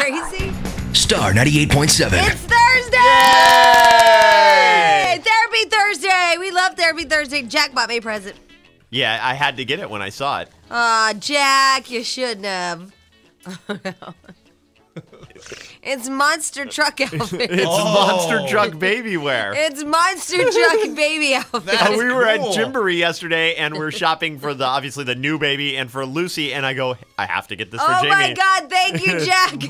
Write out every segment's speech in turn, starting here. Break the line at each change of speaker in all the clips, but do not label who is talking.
crazy?
Star 98.7.
It's Thursday!
Yay!
Therapy Thursday. We love Therapy Thursday. Jack bought me a present.
Yeah, I had to get it when I saw it.
Aw, Jack, you shouldn't have. Oh, no. It's monster truck outfit.
It's monster truck baby wear.
It's monster truck baby outfit.
We were at Gymboree yesterday, and we were shopping for obviously the new baby and for Lucy, and I go, I have to get this for Jamie.
Oh my God, thank you, Jack.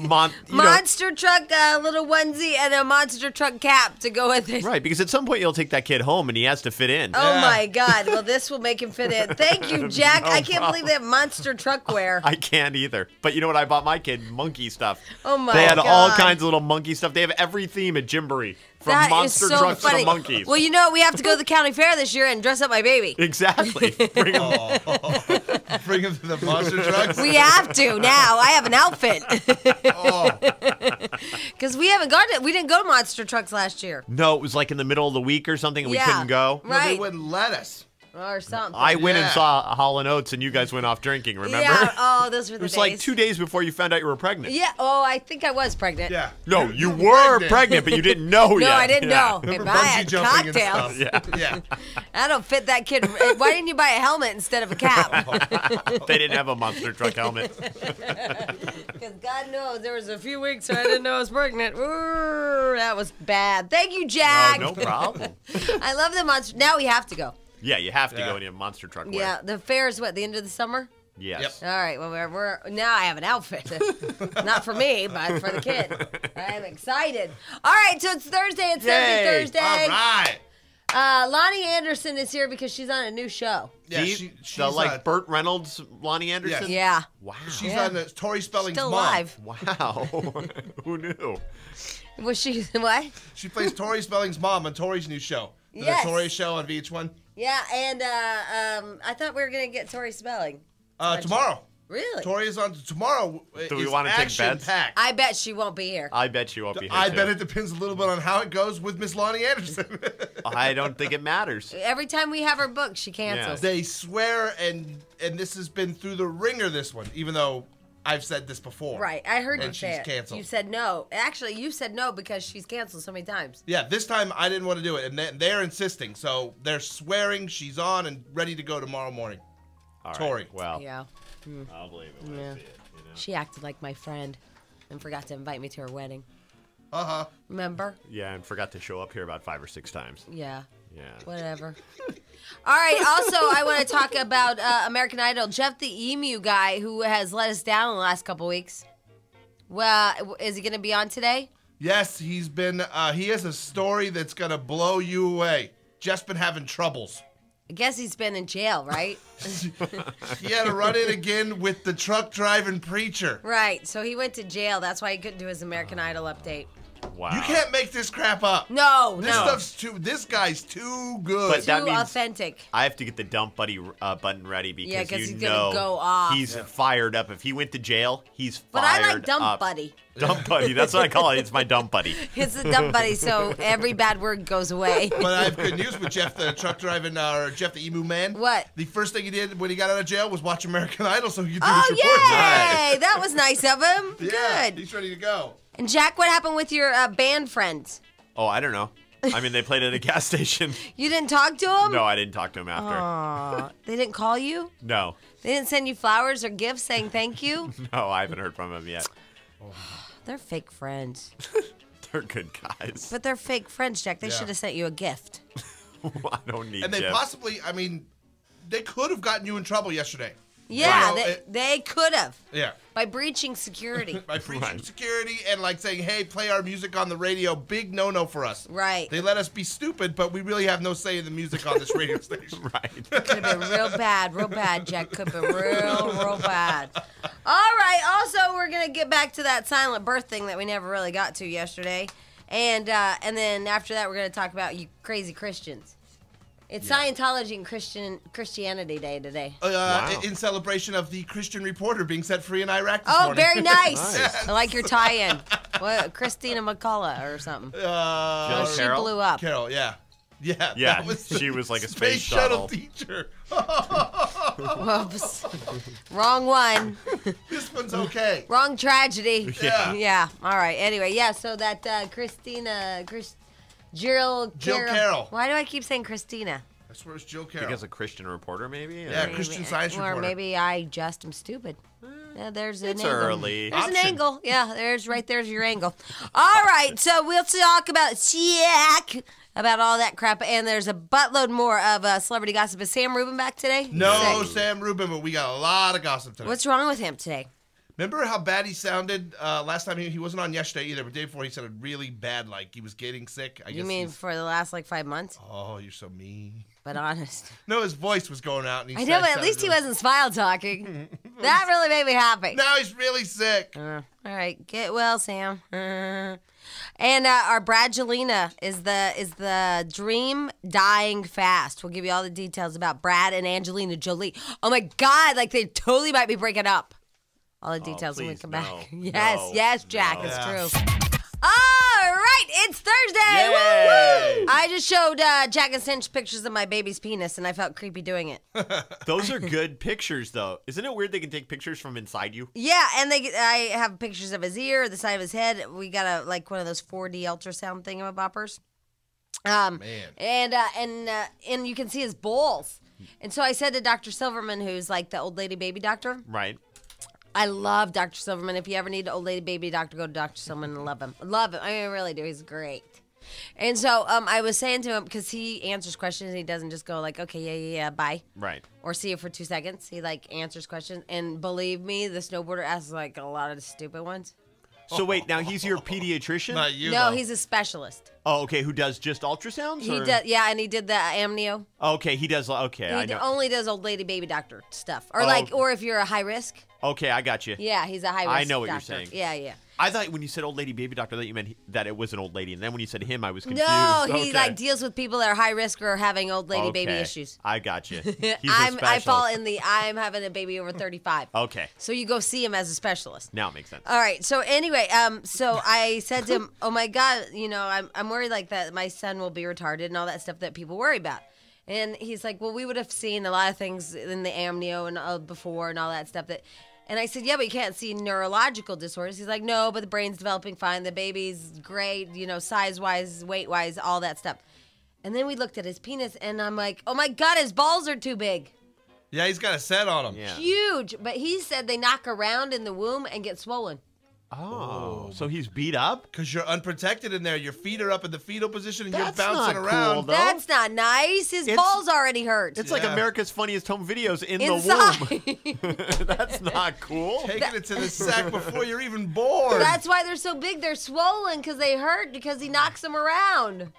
Monster truck little onesie and a monster truck cap to go with it.
Right, because at some point you'll take that kid home and he has to fit in.
Oh my God, well this will make him fit in. Thank you, Jack. I can't believe they have monster truck wear.
I can't either. But you know what I bought my kid? Monkey stuff.
Oh my God.
They had all kinds of little monkey stuff. They have every theme at Gymboree. From
That
monster
is so
trucks
funny.
to monkeys.
Well, you know, we have to go to the county fair this year and dress up my baby.
Exactly. Bring 'em.
Bring him to the monster trucks?
We have to now. I have an outfit. Because we didn't go to monster trucks last year.
No, it was like in the middle of the week or something, and we couldn't go.
No, they
Right.
wouldn't let us.
Or something.
I went and saw Hall & Oates, and you guys went off drinking, remember?
Yeah. Oh, those were
It
the
was
days.
like 2 days before you found out you were pregnant.
Yeah. Oh, I think I was pregnant.
Yeah.
No, you were pregnant, but you didn't know yet.
No, I didn't know.
Remember
If I had
bungee jumping and
cocktails.
stuff? Yeah.
I don't fit that kid. Why didn't you buy a helmet instead of a cap?
They didn't have a monster truck helmet.
Because God knows there was a few weeks where I didn't know I was pregnant. Ooh, that was bad. Thank you, Jack.
No problem.
I love the monster. Now we have to go.
Yeah, you have to go in a monster truck wear.
Yeah, the fair is what, the end of the summer?
Yes.
All right, well, we're now I have an outfit. Not for me, but for the kid. I'm excited. All right, so it's Thursday. It's Therapy Thursday.
All right.
Loni Anderson is here because she's on a new show.
Yeah,
She's like Burt Reynolds, Loni Anderson?
Yeah.
Wow.
She's on Tori Spelling's
Still
mom.
alive.
Wow. Who knew?
Was she, what?
She plays Tori Spelling's mom on Tori's new show.
Yes.
The Tori show on VH1.
Yeah, and I thought we were going to get Tori Spelling.
Tomorrow.
Really?
Tori is on tomorrow.
Do we want to take bets?
Packed.
I bet she won't be here.
I bet you won't be here.
I
too.
bet it depends a little bit on how it goes with Miss Loni Anderson.
I don't think it matters.
Every time we have her booked, she cancels.
They swear, and this has been through the ringer, this one, even though I've said this before.
Right, I heard you
And
say
she's
it.
canceled.
You said no. Actually, you said no because she's canceled so many times.
Yeah, this time I didn't want to do it, and they're insisting. So they're swearing she's on and ready to go tomorrow morning.
All right.
Tori.
Well,
Yeah.
I'll believe it when I see it. You know?
She acted like my friend and forgot to invite me to her wedding.
Uh-huh.
Remember?
Yeah, and forgot to show up here about 5 or 6 times.
Yeah.
Yeah.
Whatever. All right. Also, I want to talk about American Idol. Jeff the Emu guy who has let us down in the last couple weeks. Well, is he going to be on today?
Yes, he's been, he has a story that's going to blow you away. Jeff's been having troubles.
I guess he's been in jail, right?
He had to run in again with the truck driving preacher.
Right. So he went to jail. That's why he couldn't do his American Idol update.
Wow.
You can't make this crap up.
No,
This stuff's this guy's too good.
But that
Too
means
authentic.
I have to get the dump buddy button ready because
'cause
you
he's
know
gonna go off.
he's fired up. If he went to jail, he's
But
fired
I like Dump
up.
Buddy.
Dump buddy. That's what I call it. It's my dump buddy.
It's a Dump Buddy, so every bad word goes away.
But I have good news with Jeff, the truck driving, or Jeff the Emu man.
What?
The first thing he did when he got out of jail was watch American Idol so he could do
Oh,
his report.
yay! That was nice of him.
Yeah,
Good.
he's ready to go.
And Jack, what happened with your band friends?
Oh, I don't know. I mean, they played at a gas station.
You didn't talk to them?
No, I didn't talk to him after.
Aw. They didn't call you?
No.
They didn't send you flowers or gifts saying thank you?
No, I haven't heard from him yet.
They're fake friends.
They're good guys.
But they're fake friends, Jack. They
Yeah.
should have sent you a gift.
I don't need
And they
Jeff.
possibly, I mean, they could have gotten you in trouble yesterday.
Yeah,
Right.
they could have.
Yeah.
By breaching security.
By breaching
Right.
security and like saying, hey, play our music on the radio. Big no-no for us.
Right.
They let us be stupid, but we really have no say in the music on this radio station.
Right.
Could have been real bad, Jack. Could have been real bad. All right. Also, we're going to get back to that silent birth thing that we never really got to yesterday. And then after that, we're going to talk about you crazy Christians. It's Scientology and Christianity Day today.
Wow.
In celebration of the Christian reporter being set free in Iraq this
Oh,
morning.
very nice.
Nice.
I like your tie-in. What, Christina McCullough or something.
Jill
She
Carroll?
blew up.
Carol, yeah. Yeah,
Yeah,
that was
she was like a
space
shuttle.
teacher.
Whoops. Wrong one.
This one's okay.
Wrong tragedy.
Yeah.
Yeah. All right. Anyway, yeah. So that Jill
Carroll.
Why do I keep saying Christina?
I swear it's Jill Carroll.
Because a Christian reporter, maybe?
Yeah, Christian Science reporter.
Or maybe I just am stupid. Yeah, there's an
It's
angle.
early.
There's
Option.
an angle. Yeah, there's your angle. All right, so we'll talk about about all that crap, and there's a buttload more of celebrity gossip. Is Sam Rubin back today?
No,
Sick.
Sam Rubin, but we got a lot of gossip today.
What's wrong with him today?
Remember how bad he sounded last time? He wasn't on yesterday either, but the day before he sounded really bad, like he was getting sick. I
You
guess
mean
he's-
for the last 5 months?
Oh, you're so mean.
But honest.
No, his voice was going out. And he
I know, but at least he wasn't smile talking. That really made me happy.
Now he's really sick.
All right, get well, Sam. And our Bradgelina is the dream dying fast. We'll give you all the details about Brad and Angelina Jolie. Oh my God, like they totally might be breaking up. All the details when we
please,
come
no,
back.
no,
Yes, Jack,
no.
it's
Yeah.
true. All right, it's Thursday.
Yay!
Woo! I just showed Jack and Stench pictures of my baby's penis, and I felt creepy doing it.
Those are good pictures, though. Isn't it weird they can take pictures from inside you?
Yeah, and I have pictures of his ear, the side of his head. We got one of those 4D ultrasound thingamaboppers.
Man.
And you can see his balls. And so I said to Dr. Silverman, who's like the old lady baby doctor,
Right.
I love Dr. Silverman. If you ever need an old lady baby doctor, go to Dr. Silverman and love him. Love him. I mean, I really do. He's great. And so I was saying to him, because he answers questions, and he doesn't just go like, okay, yeah, bye.
Right.
Or see you for 2 seconds. He answers questions. And believe me, the snowboarder asks a lot of the stupid ones.
So wait, now he's your pediatrician?
Not you,
No,
though.
he's a specialist.
Oh, okay. Who does just ultrasounds?
He
or?
does, yeah, and he did the amnio.
Okay, he does. Okay, I
He
know.
only does old lady baby doctor stuff, or
Oh.
or if you're a high risk.
Okay, I got you.
Yeah, he's a high risk.
I know what you're
doctor.
saying.
Yeah.
I thought when you said old lady baby doctor, that you meant that it was an old lady, and then when you said him, I was confused.
No, he
Okay.
deals with people that are high risk or having old lady baby
Okay.
issues.
I got you. He's a
I fall
specialist.
in the I'm having a baby over 35.
Okay,
So you go see him as a specialist.
now it makes sense.
All right. So anyway, so I said to him, "Oh my God, I'm worried that my son will be retarded and all that stuff that people worry about." And he's like, "Well, we would have seen a lot of things in the amnio and before and all that stuff that." And I said, "Yeah, but you can't see neurological disorders." He's like, "No, but the brain's developing fine. The baby's great, size-wise, weight-wise, all that stuff." And then we looked at his penis, and I'm like, "Oh my God, his balls are too big."
Yeah, he's got a set on him.
Yeah.
Huge. But he said they knock around in the womb and get swollen.
Oh, so he's beat up?
Because you're unprotected in there. Your feet are up in the fetal position and
That's
you're bouncing
not
around.
cool, though.
That's not nice. His
It's-
balls already hurt.
It's like
Yeah.
America's Funniest Home Videos in
Inside.
the womb. That's not cool.
Taking it to the sack before you're even born.
That's why they're so big. They're swollen because they hurt because he knocks them around.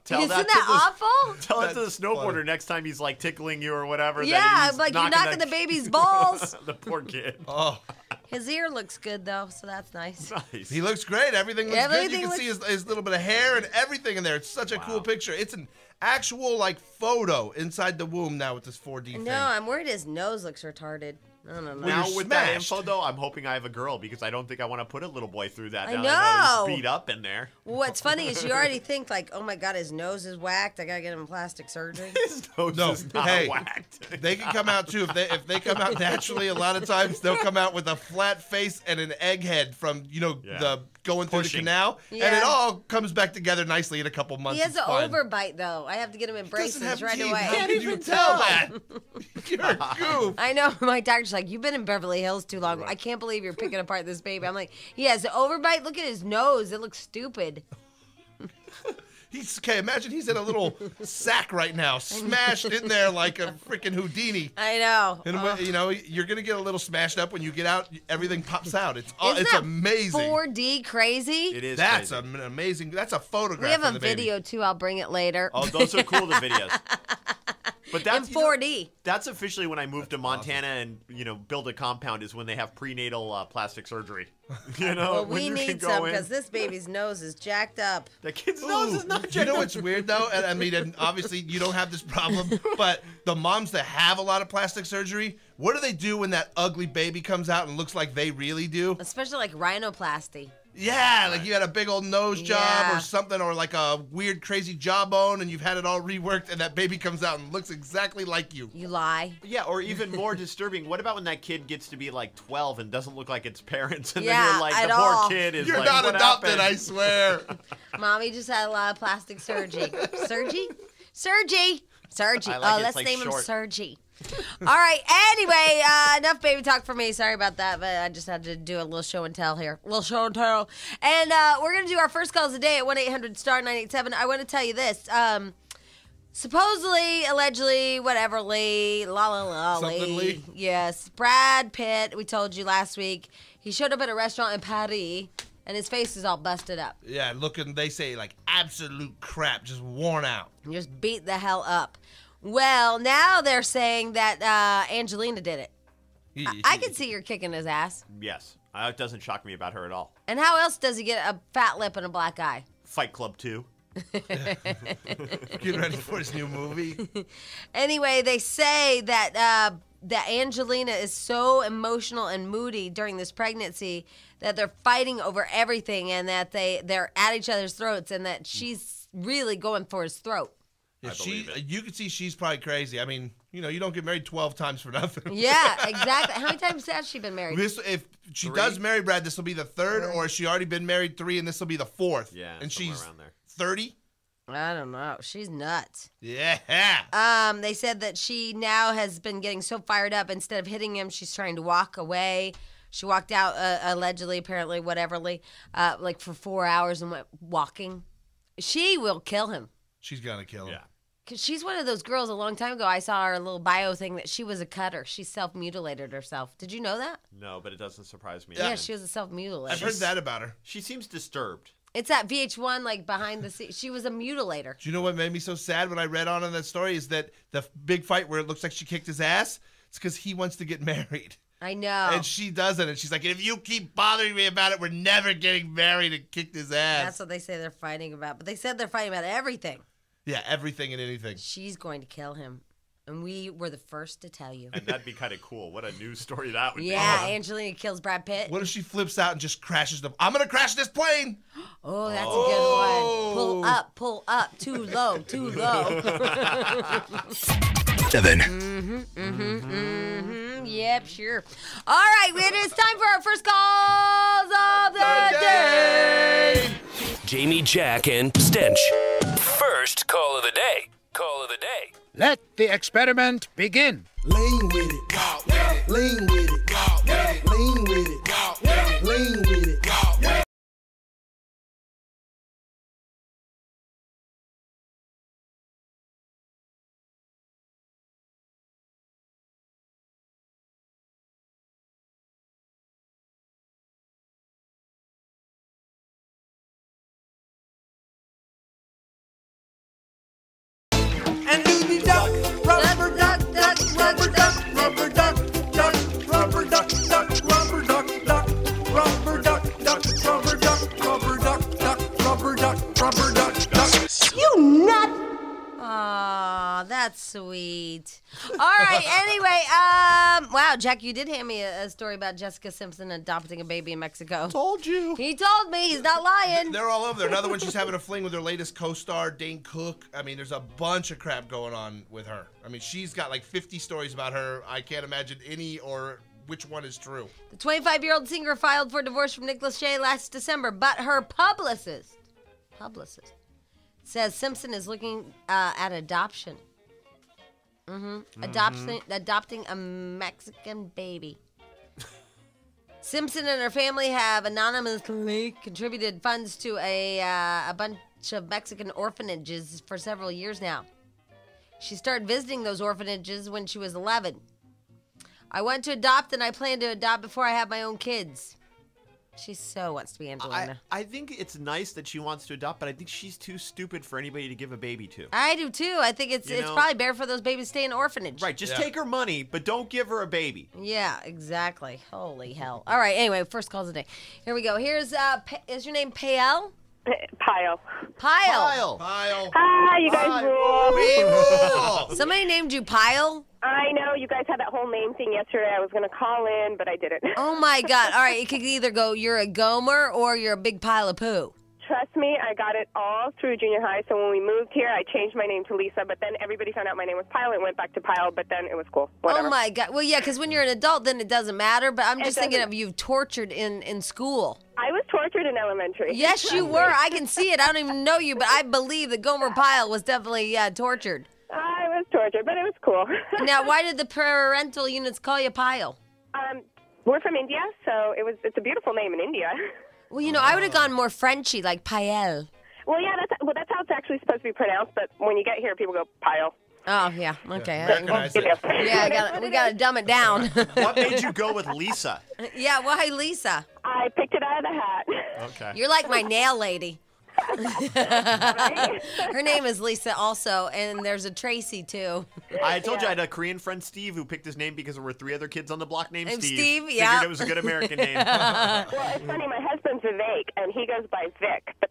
Tell
Isn't
that
that
to the-
awful?
Tell it to the
That's
snowboarder
funny.
next time he's tickling you or whatever.
Yeah,
that he's
like you're knocking the baby's balls.
the poor kid.
Oh,
His ear looks good though, so that's nice.
Nice.
he looks great. Everything looks good.
Everything
You can see
looks-
his little bit of hair and everything in there. It's such a cool
Wow.
picture. It's an actual photo inside the womb now with this 4D thing.
No, I'm worried his nose looks retarded. I don't know.
Now
you're
with that
smashed.
info though, I'm hoping I have a girl because I don't think I want to put a little boy through that.
I
now
know.
he's beat up in there.
What's funny is you already think oh my God, his nose is whacked. I gotta get him plastic surgery.
His nose
No,
is not
hey,
whacked.
They can come out too if they come out naturally. A lot of times they'll come out with a flat face and an egghead from
Yeah.
the going through
Pushing.
the canal, and
Yeah.
it all comes back together nicely in a couple months.
He has
It's
an
fine.
overbite though. I have to get him in
Doesn't have
braces right
teeth.
away.
How did you tell that? You're a goof.
I know. My doctor's like, "You've been in Beverly Hills too long. I can't believe you're picking apart this baby." I'm like, "He has an overbite. Look at his nose. It looks stupid."
He's okay. Imagine he's in a little sack right now, smashed in there like a freaking Houdini.
I know.
And you're gonna get a little smashed up when you get out. Everything pops out. It's
Isn't
it's
that
amazing.
4D crazy?
It is.
That's
crazy.
an amazing. That's a photograph.
We have
of
a
the baby.
video too. I'll bring it later.
Oh, those are cool. The videos. But
in
that's
4D.
That's officially when I moved to Montana and build a compound is when they have prenatal plastic surgery.
Well,
when
we
you can
need
go
some
in.
because this baby's nose is jacked up.
The kid's nose is not.
Do you know what's weird though? And obviously you don't have this problem, but the moms that have a lot of plastic surgery, What do they do when that ugly baby comes out and looks like they really do?
Especially like rhinoplasty.
Yeah, like you had a big old nose job
Yeah.
or something, or like a weird, crazy jawbone, and you've had it all reworked, and that baby comes out and looks exactly like you.
You lie.
Yeah, or even more disturbing, what about when that kid gets to be like 12 and doesn't look like its parents, and
Yeah,
then you're like,
at
the
all.
poor kid is
You're
like,
not
what
adopted,
happened?
I swear.
Mommy just had a lot of plastic surgery. Surgery?
I like it.
Let's
It's like
name him
short.
Surgery. All right. Anyway, enough baby talk for me. Sorry about that, but I just had to do a little show and tell here. And we're going to do our first calls of the day at 1-800-STAR-987. I want to tell you this. Supposedly, allegedly, whatever, Lee,
Something Lee?
Yes. Brad Pitt, we told you last week, he showed up at a restaurant in Paris, and his face is all busted up.
Yeah, looking, they say, like absolute crap, just worn out.
Just beat the hell up. Well, now they're saying that Angelina did it. I can see her kicking his ass.
Yes. It doesn't shock me about her at all.
And how else does he get a fat lip and a black eye?
Fight Club 2.
Getting ready for his new movie.
Anyway, they say that that Angelina is so emotional and moody during this pregnancy that they're fighting over everything, and that they're at each other's throats, and that she's really going for his throat.
Yeah,
I believe it.
you can see she's probably crazy. I mean, you don't get married 12 times for nothing.
Yeah, exactly. How many times has she been married?
If she
3?
does marry Brad, this will be the third, or has she already been married 3 and this will be the 4th?
Yeah,
and
somewhere
she's
around there.
30?
I don't know. She's nuts.
Yeah.
They said that she now has been getting so fired up, instead of hitting him, she's trying to walk away. She walked out, allegedly, apparently, whateverly, like for 4 hours and went walking. She will kill him.
She's going to kill him.
Yeah.
Because she's one of those girls. A long time ago, I saw her little bio thing that she was a cutter. She self-mutilated herself. Did you know that?
No, but it doesn't surprise me.
Yeah, she was a self-mutilator.
I've heard that about her.
She seems disturbed.
It's at VH1, like behind the scenes. She was a mutilator.
Do you know what made me so sad when I read on in that story is that the big fight where it looks like she kicked his ass, it's because he wants to get married.
I know.
And she doesn't. And she's like, if you keep bothering me about it, we're never getting married, and kicked his ass.
That's what they say they're fighting about. But they said they're fighting about everything.
Yeah, everything and anything.
She's going to kill him. And we were the first to tell you.
And that'd be kind of cool. What a news story that would
Yeah,
be.
Angelina kills Brad Pitt.
What if she flips out and just crashes them? I'm going to crash this plane.
Oh, that's a good one. Pull up. Too low, too low.
7.
Yep, sure. All right, it is time for our first calls of the day.
Jamie, Jack, and Stench. First call of the day. Call of the day.
Let the experiment begin.
Lean with it, lean with it, lean with it, lean with it. And do the duck, rubber duck, duck, rubber duck, rubber duck, duck, rubber duck, duck, rubber duck, duck, rubber duck, duck, rubber duck, rubber duck, duck, rubber duck, rubber duck, duck. You nut!
Aw, that's sweet. All right, anyway, wow, Jack, you did hand me a story about Jessica Simpson adopting a baby in Mexico.
Told you.
He told me, he's not lying.
They're all over there. Another one, she's having a fling with her latest co-star, Dane Cook. I mean, there's a bunch of crap going on with her. I mean, she's got like 50 stories about her. I can't imagine any or which one is true.
The 25-year-old singer filed for divorce from Nick Lachey last December, but her publicist says Simpson is looking at adoption. Adopting a Mexican baby. Simpson and her family have anonymously contributed funds to a bunch of Mexican orphanages for several years now. She started visiting those orphanages when she was 11. I want to adopt, and I plan to adopt before I have my own kids. She so wants to be Angelina.
I think it's nice that she wants to adopt, but I think she's too stupid for anybody to give a baby to.
I do too. I think it's probably better for those babies to stay in orphanage.
Right, just take her money, but don't give her a baby.
Yeah, exactly. Holy hell. All right, anyway, first calls of the day. Here we go. Here's, is your name Payel?
Pile.
Pyle.
Pile.
Hi, you guys rule.
We rule.
Somebody named you Pyle?
I know you guys had that whole name thing yesterday. I was going to call in, but I didn't.
Oh, my God. All right, it could either go you're a Gomer or you're a big pile of poo.
Trust me, I got it all through junior high. So when we moved here, I changed my name to Lisa, but then everybody found out my name was Pyle and went back to Pyle, but then it was cool. Whatever.
Oh, my God. Well, yeah, because when you're an adult, then it doesn't matter. But I'm just thinking of you tortured in school.
I was tortured in elementary.
Yes, you were. I can see it. I don't even know you, but I believe that Gomer Pyle was definitely tortured.
I was tortured, but it was cool.
Now, why did the parental units call you Pyle?
We're from India, so it's a beautiful name in India.
Well, I would have gone more Frenchy, like Pael.
Well, yeah, that's how it's actually supposed to be pronounced, but when you get here, people go Pyle.
Oh, yeah. Okay.
Americanize it.
Yeah, we got to dumb it down.
What made you go with Lisa?
Yeah, why Lisa?
I picked it out of the hat.
Okay.
You're like my nail lady. Her name is Lisa also, and there's a Tracy, too.
I told you I had a Korean friend, Steve, who picked his name because there were 3 other kids on the block named
Named
Steve.
Steve,
Figured
yeah.
it was a good American name.
Well, it's funny. My husband's Vivek, and he goes by Vic, but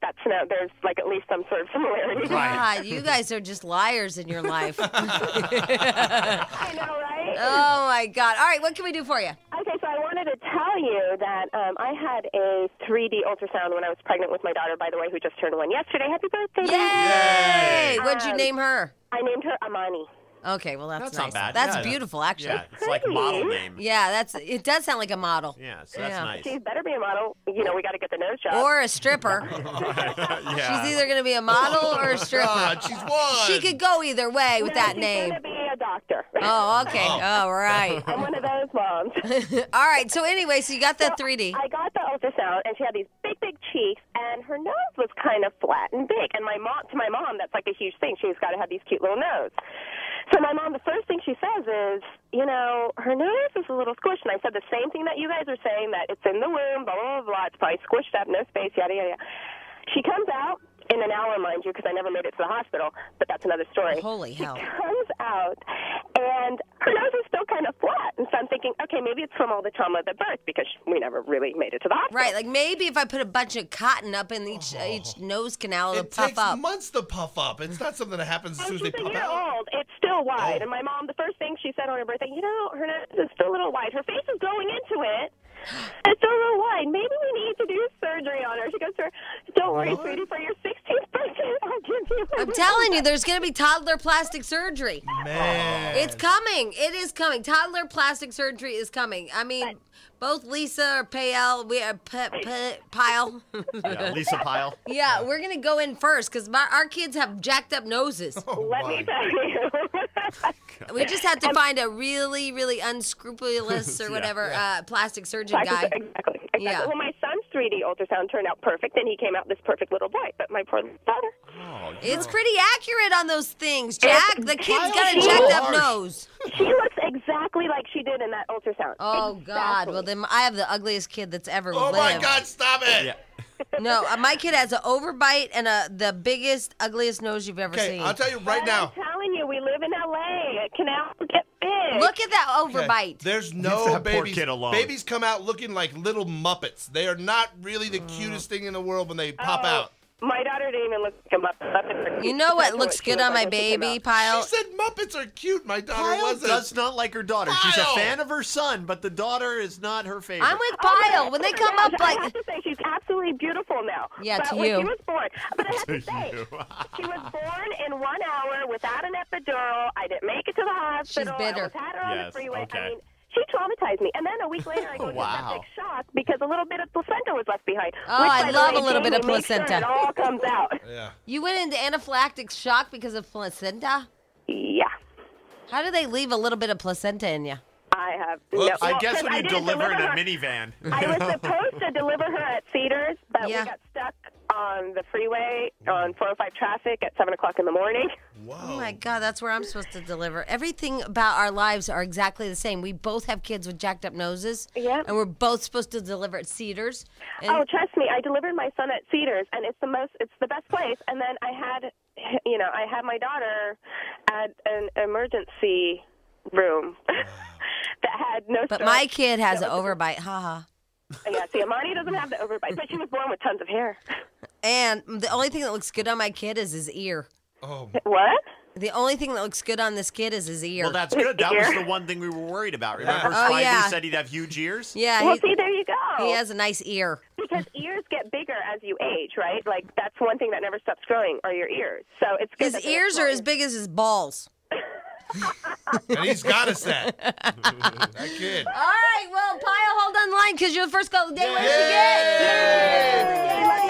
there's like at least some sort of similarity.
Right.
God, you guys are just liars in your life.
I know, right?
Oh, my God. All right, what can we do for you?
Okay, so I wanted to tell you that I had a 3D ultrasound when I was pregnant with my daughter, by the way, who just turned 1 yesterday. Happy birthday, baby.
Yay! What'd you name her?
I named her Amani.
Okay, well, that's
That's
nice.
not bad.
That's
Yeah,
beautiful, actually.
Yeah, it's like model name.
Yeah, it does sound like a model.
Yeah, so that's
Yeah.
nice.
She better be a model. We got to get the nose job.
Or a stripper.
Yeah.
She's either going to be a model or a stripper.
God, she's one.
She could go either way with that
she's
name.
going to be a doctor.
Oh, okay. All right.
I'm one of those moms.
All right. So anyway, so you got that 3D.
I got the ultrasound, and she had these big, big cheeks, and her nose was kind of flat and big. And to my mom, that's like a huge thing. She's got to have these cute little nose. So my mom, the first thing she says is, her nose is a little squished. And I said the same thing that you guys are saying, that it's in the womb, blah, blah, blah, blah. It's probably squished up, no space, yada, yada, yada. She comes out in an hour, mind you, because I never made it to the hospital, but that's another story.
Holy hell.
She comes out, and her nose is still kind of flat. And so I'm thinking, okay, maybe it's from all the trauma of the birth, because we never really made it to the hospital.
Right. Like maybe if I put a bunch of cotton up in each nose canal, it'll
It
puff
takes
up.
months to puff up. It's not something that happens as soon as they
She's a
pop
year
out.
old. It's still wide. And my mom, the first thing she said on her birthday, her nose is still a little wide. Her face is going into it. It's still a little wide. Maybe we need to do surgery on her. She goes to her, don't worry, sweetie, for your 16th birthday, I'll give you
I'm telling you, there's going to be toddler plastic surgery.
Man.
It's coming. It is coming. Toddler plastic surgery is coming. I mean, both Lisa or Pyle, Pyle.
Yeah, Lisa Pyle.
Yeah, we're going to go in first because our kids have jacked up noses.
Let me tell you.
We just have to find a really, really unscrupulous or whatever plastic surgeon guy.
Exactly.
Yeah.
Well, my son's 3D ultrasound turned out perfect, and he came out this perfect little boy. But my poor daughter.
Oh,
It's pretty accurate on those things, Jack. The kid's got a jacked up nose.
She looks exactly like she did in that ultrasound.
Oh, God.
Exactly.
Well, then I have the ugliest kid that's ever
Oh,
lived.
my God, stop it.
Yeah.
No, my kid has an overbite and the biggest, ugliest nose you've ever
Okay,
seen.
I'll tell you right now.
I'm telling you, we live in L.A. Canals get big.
Look at that
Okay,
overbite.
there's
Leave
no
that poor
babies.
kid alone.
Babies come out looking like little Muppets. They are not really the cutest thing in the world when they pop out.
My daughter didn't even look like a Muppet.
You know what looks good on my baby, Pyle?
She said Muppets are cute. My daughter
Pyle
wasn't.
does not like her daughter. She's a
Pyle!
fan of her son, but the daughter is not her favorite.
I'm with Pyle. When they come up
I have
like...
to say, she's absolutely beautiful now.
Yeah,
but
to
when
you.
she was born, but I have to say, she was born in 1 hour without an epidural. I didn't make it to the hospital.
bitter.
I was had her on
Yes,
the freeway.
okay.
I mean, she traumatized me. And then a week later, I go to
Wow.
septic shock because a little bit of placenta was left behind.
Oh,
Which,
I
by the
love
way,
a little bit of
Jamie, make sure
placenta.
it all comes out.
Yeah.
You went into anaphylactic shock because of placenta?
Yeah.
How do they leave a little bit of placenta in you?
I have.
Whoops.
I
well,
guess
'cause
when
I
you
didn't
deliver in a
her.
minivan.
I was supposed to deliver her at Cedars, but
Yeah.
we got stuck on the freeway on 405 traffic at 7 o'clock in the morning.
Whoa.
Oh, my God, that's where I'm supposed to deliver. Everything about our lives are exactly the same. We both have kids with jacked up noses.
Yeah.
And we're both supposed to deliver at Cedars. And
Oh, trust me, I delivered my son at Cedars, and it's the best place. And then I had my daughter at an emergency room that had no.
But
stroke.
my kid has an
That was-
overbite. Haha.
Yeah, see, Amani doesn't have the overbite, but she was born with tons of hair.
And the only thing that looks good on my kid is his ear.
Oh,
What?
The only thing that looks good on this kid is his ear.
Well, that's good. That was the one thing we were worried about. Remember, Spidey said he'd have huge ears?
Yeah.
Well, see, there you go.
He has a nice ear.
Because ears get bigger as you age, right? Like, that's one thing that never stops growing are your ears. So it's good.
His ears are as big as his balls.
And he's got a set. That kid.
All right, well, Pyle, hold on the line because you're the first call of the day. What did you get?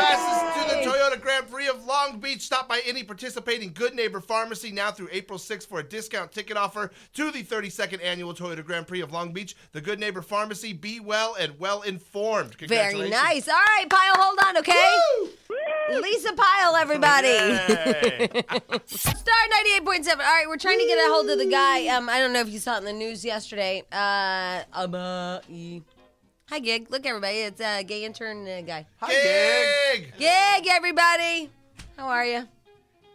Fastest to the Toyota Grand Prix of Long Beach. Stop by any participating Good Neighbor Pharmacy now through April 6th for a discount ticket offer to the 32nd Annual Toyota Grand Prix of Long Beach. The Good Neighbor Pharmacy. Be well and well informed.
Very
Congratulations.
nice. All right, Pyle, hold on, okay? Woo! Lisa Pyle, everybody. Star 98.7. All right, we're trying to get a hold of the guy. I don't know if you saw it in the news yesterday. Hi, Gig. Look, everybody. It's a gay intern guy.
Hi, Gig.
Gig, everybody. How are you?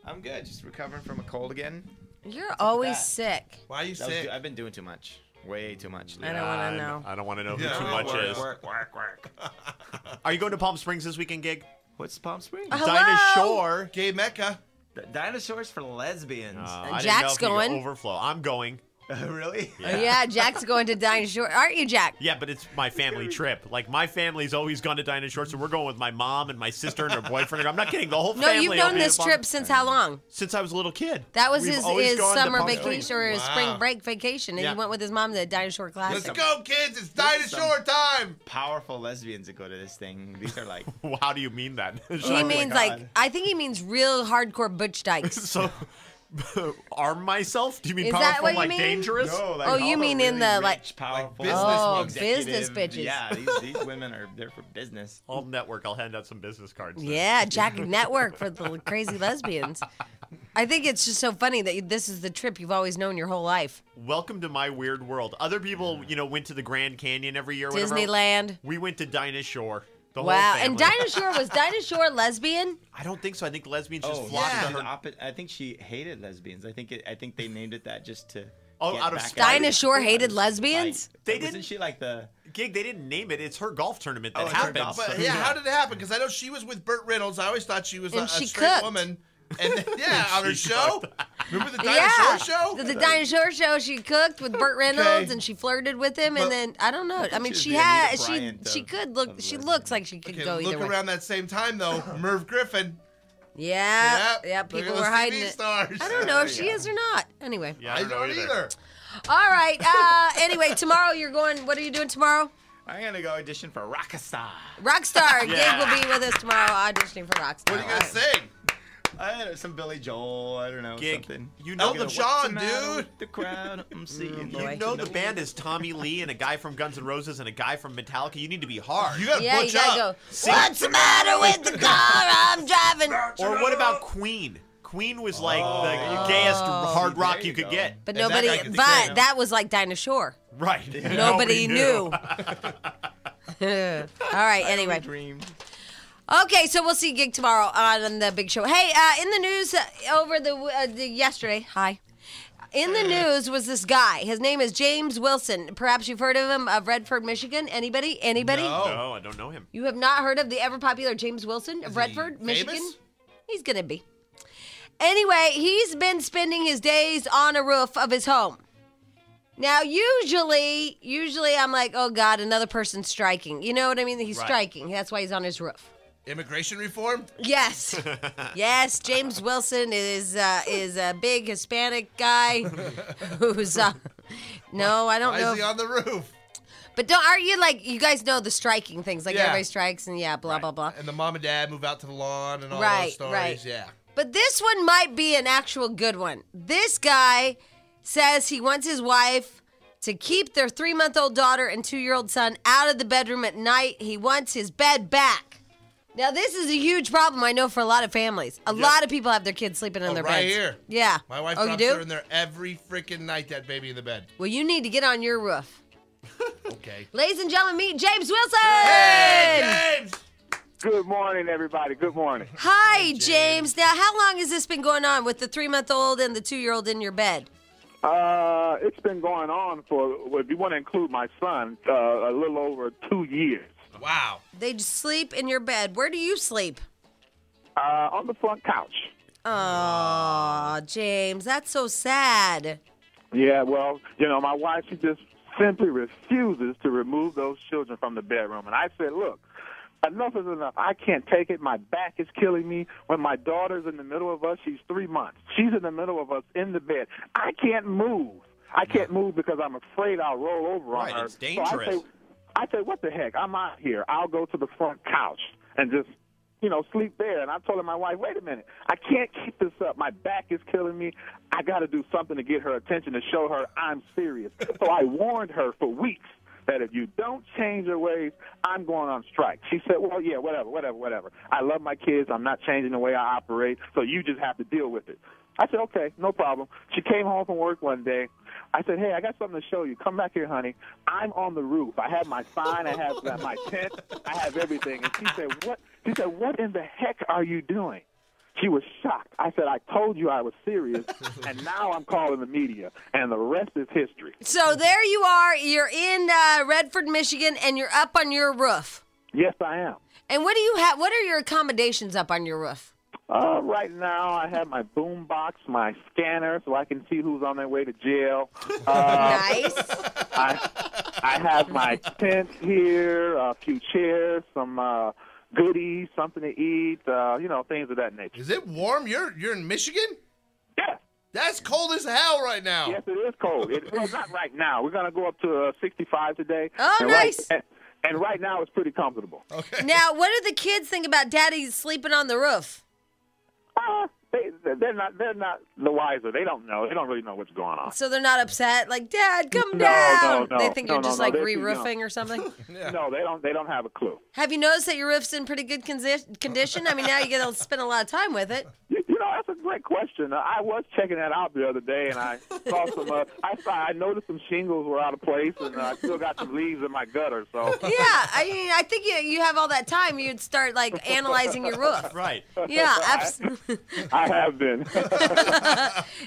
I'm good. Just recovering from a cold again.
You're always sick.
Why are you sick?
I've been doing too much. Way too much.
I don't want to know.
I don't want to know who too much is.
Work.
Are you going to Palm Springs this weekend, Gig?
What's Palm Springs?
Hello?
Dinah Shore.
Gay Mecca.
Dinosaurs for lesbians.
I didn't
Jack's
know if you
going.
Overflow. I'm going.
Really?
Yeah, Jack's going to Dinah Shore. Aren't you, Jack?
Yeah, but it's my family trip. Like, my family's always gone to Dinah Shore, so we're going with my mom and my sister and her boyfriend. I'm not kidding. The whole
No,
family.
you've
will
known
be
this
at Palm-
trip since how long?
Since I was a little kid.
That was
We've
his
always gone to
summer
Palm
vacation
Springs.
or his
Wow.
spring break vacation, and
Yeah.
he went with his mom to the Dinah Shore Classic.
Let's go, kids. It's Dinah Shore time.
Powerful lesbians that go to this thing. These are like.
How do you mean that?
He means I think he means real hardcore butch dykes.
So, arm myself? Do you mean
Is that
powerful
what you
like
mean?
dangerous?
No, like
Oh, you
all
mean
the
in
really
the, like-
rich, powerful,
business
Oh,
executive-
business bitches.
Yeah, these women are there for business.
I'll network. I'll hand out some business cards. then.
Yeah, Jack Network for the crazy lesbians. I think it's just so funny that this is the trip you've always known your whole life.
Welcome to my weird world. Other people, went to the Grand Canyon every year. Whatever.
Disneyland.
We went to Dinah Shore. The
Wow.
whole
And
family.
Dinah Shore, was Dinah Shore lesbian?
I don't think so. I think lesbians just
Oh,
flocked
yeah.
to her.
I think she hated lesbians. I think they named it that just to.
Oh,
get
out of
back
spite?
at
Dinah
her.
Shore hated
Out of
lesbians?
spite.
They
Wasn't
didn't-
she like the?
Gig, they didn't name it. It's her golf tournament that
Oh, it's her
happened.
golf
But yeah, how did it happen? Because I know she was with Burt Reynolds. I always thought she was
And
a
she
straight
cooked.
woman. And yeah, on her
She
show.
cooked.
Remember the Dinah
Yeah.
Shore show?
The Dinah Shore show, she cooked with Burt Reynolds
Okay.
and she flirted with him, and
But-
then I don't know. I mean,
she was
she
the
had
Anita Bryant
she
of-
could look.
of
She
lesbians.
looks like she could
Okay,
go
look
either way.
around that same time though, Merv Griffin.
Yeah,
Yep.
yeah.
Look
People
at
were
those
hiding
TV
it.
stars.
I don't know if she is or not. Anyway.
Yeah,
I don't
know
either.
All right. Anyway, tomorrow you're going. What are you doing tomorrow?
I'm gonna go audition for Rockstar.
Rockstar.
Yeah.
Gig will be with us tomorrow auditioning for Rockstar.
What are you gonna sing?
I don't know, some Billy Joel. I don't know,
Gig,
something.
you know
Elton
the-
John,
What's the matter
dude.
with the crowd I'm seeing.
boy.
You know the band is Tommy Lee and a guy from Guns N' Roses and a guy from Metallica. You need to be hard.
You gotta
Yeah,
butch
you gotta
up.
go. What's the matter with the car I'm driving?
Or what about Queen? Queen was like the gayest hard rock
there
you
you
could
go.
get.
But
And that
nobody.
guy can
But
sing.
that was like Dinah Shore.
Right.
Nobody knew. All right. Anyway.
Dream.
Okay, so we'll see Gig tomorrow on the big show. Hey, in the news over the yesterday. Hi. In the news was this guy. His name is James Wilson. Perhaps you've heard of him, of Redford, Michigan. Anybody? Anybody?
No.
No, I don't know him.
You have not heard of the ever popular James Wilson of
Is he
Redford, Michigan?
famous?
He's gonna be. Anyway, he's been spending his days on a roof of his home. Now, usually I'm like, oh God, another person striking. You know what I mean? He's
Right.
striking. That's why he's on his roof.
Immigration reform?
Yes, yes. James Wilson is a big Hispanic guy who's no, I don't
Why
know.
is he on the roof?
But aren't you like you guys know the striking things? Like
Yeah.
everybody strikes and blah blah blah.
And the mom and dad move out to the lawn and all
Right,
those stories.
right.
Yeah.
But this one might be an actual good one. This guy says he wants his wife to keep their 3-month-old daughter and 2-year-old son out of the bedroom at night. He wants his bed back. Now, this is a huge problem, I know, for a lot of families. A lot of people have their kids sleeping in their
right
beds.
here.
Yeah.
My wife
oh, you
drops
do?
her in there every freaking night, that baby in the bed.
Well, you need to get on your roof.
Okay.
Ladies and gentlemen, meet James Wilson!
Hey, James!
Good morning, everybody. Good morning.
Hi, James. Now, how long has this been going on with the 3-month-old and the 2-year-old in your bed?
It's been going on for, if you want to include my son, a little over 2 years.
Wow.
They just sleep in your bed. Where do you sleep?
On the front couch.
Oh, James, that's so sad.
Yeah, well, my wife, she just simply refuses to remove those children from the bedroom. And I said, look, enough is enough. I can't take it. My back is killing me. When my daughter's in the middle of us, she's 3 months. She's in the middle of us in the bed. I can't move. I can't move because I'm afraid I'll roll over on her.
It's dangerous.
So I say, what the heck? I'm out here. I'll go to the front couch and just, sleep there. And I told my wife, wait a minute. I can't keep this up. My back is killing me. I got to do something to get her attention, to show her I'm serious. So I warned her for weeks that if you don't change your ways, I'm going on strike. She said, well, yeah, whatever. I love my kids. I'm not changing the way I operate, so you just have to deal with it. I said, okay, no problem. She came home from work one day. I said, hey, I got something to show you. Come back here, honey. I'm on the roof. I have my sign. I have my tent. I have everything. And she said, what? She said, what in the heck are you doing? She was shocked. I said, I told you I was serious, and now I'm calling the media, and the rest is history.
So there you are. You're in Redford, Michigan, and you're up on your roof.
Yes, I am.
And what do you have? What are your accommodations up on your roof?
Right now, I have my boom box, my scanner, so I can see who's on their way to jail.
Nice.
I have my tent here, a few chairs, some goodies, something to eat, things of that nature.
Is it warm? You're in Michigan?
Yeah.
That's cold as hell right now.
Yes, it is cold. Well, not right now. We're going to go up to 65 today.
Oh,
and
nice.
And right now, it's pretty comfortable.
Okay.
Now, what do the kids think about Daddy sleeping on the roof?
They're not the wiser. They don't know. They don't really know what's going on.
So they're not upset? Like, Dad, come down.
No.
They think you're just like
They're
re-roofing or something?
Yeah.
No, they don't have a clue.
Have you noticed that your roof's in pretty good condition? I mean, now you get to spend a lot of time with it.
That's a great question. I was checking that out the other day, and I saw some. I noticed some shingles were out of place, and I still got some leaves in my gutter. So
yeah, I mean, I think you have all that time. You'd start like analyzing your roof.
Right.
Yeah, absolutely.
I have been.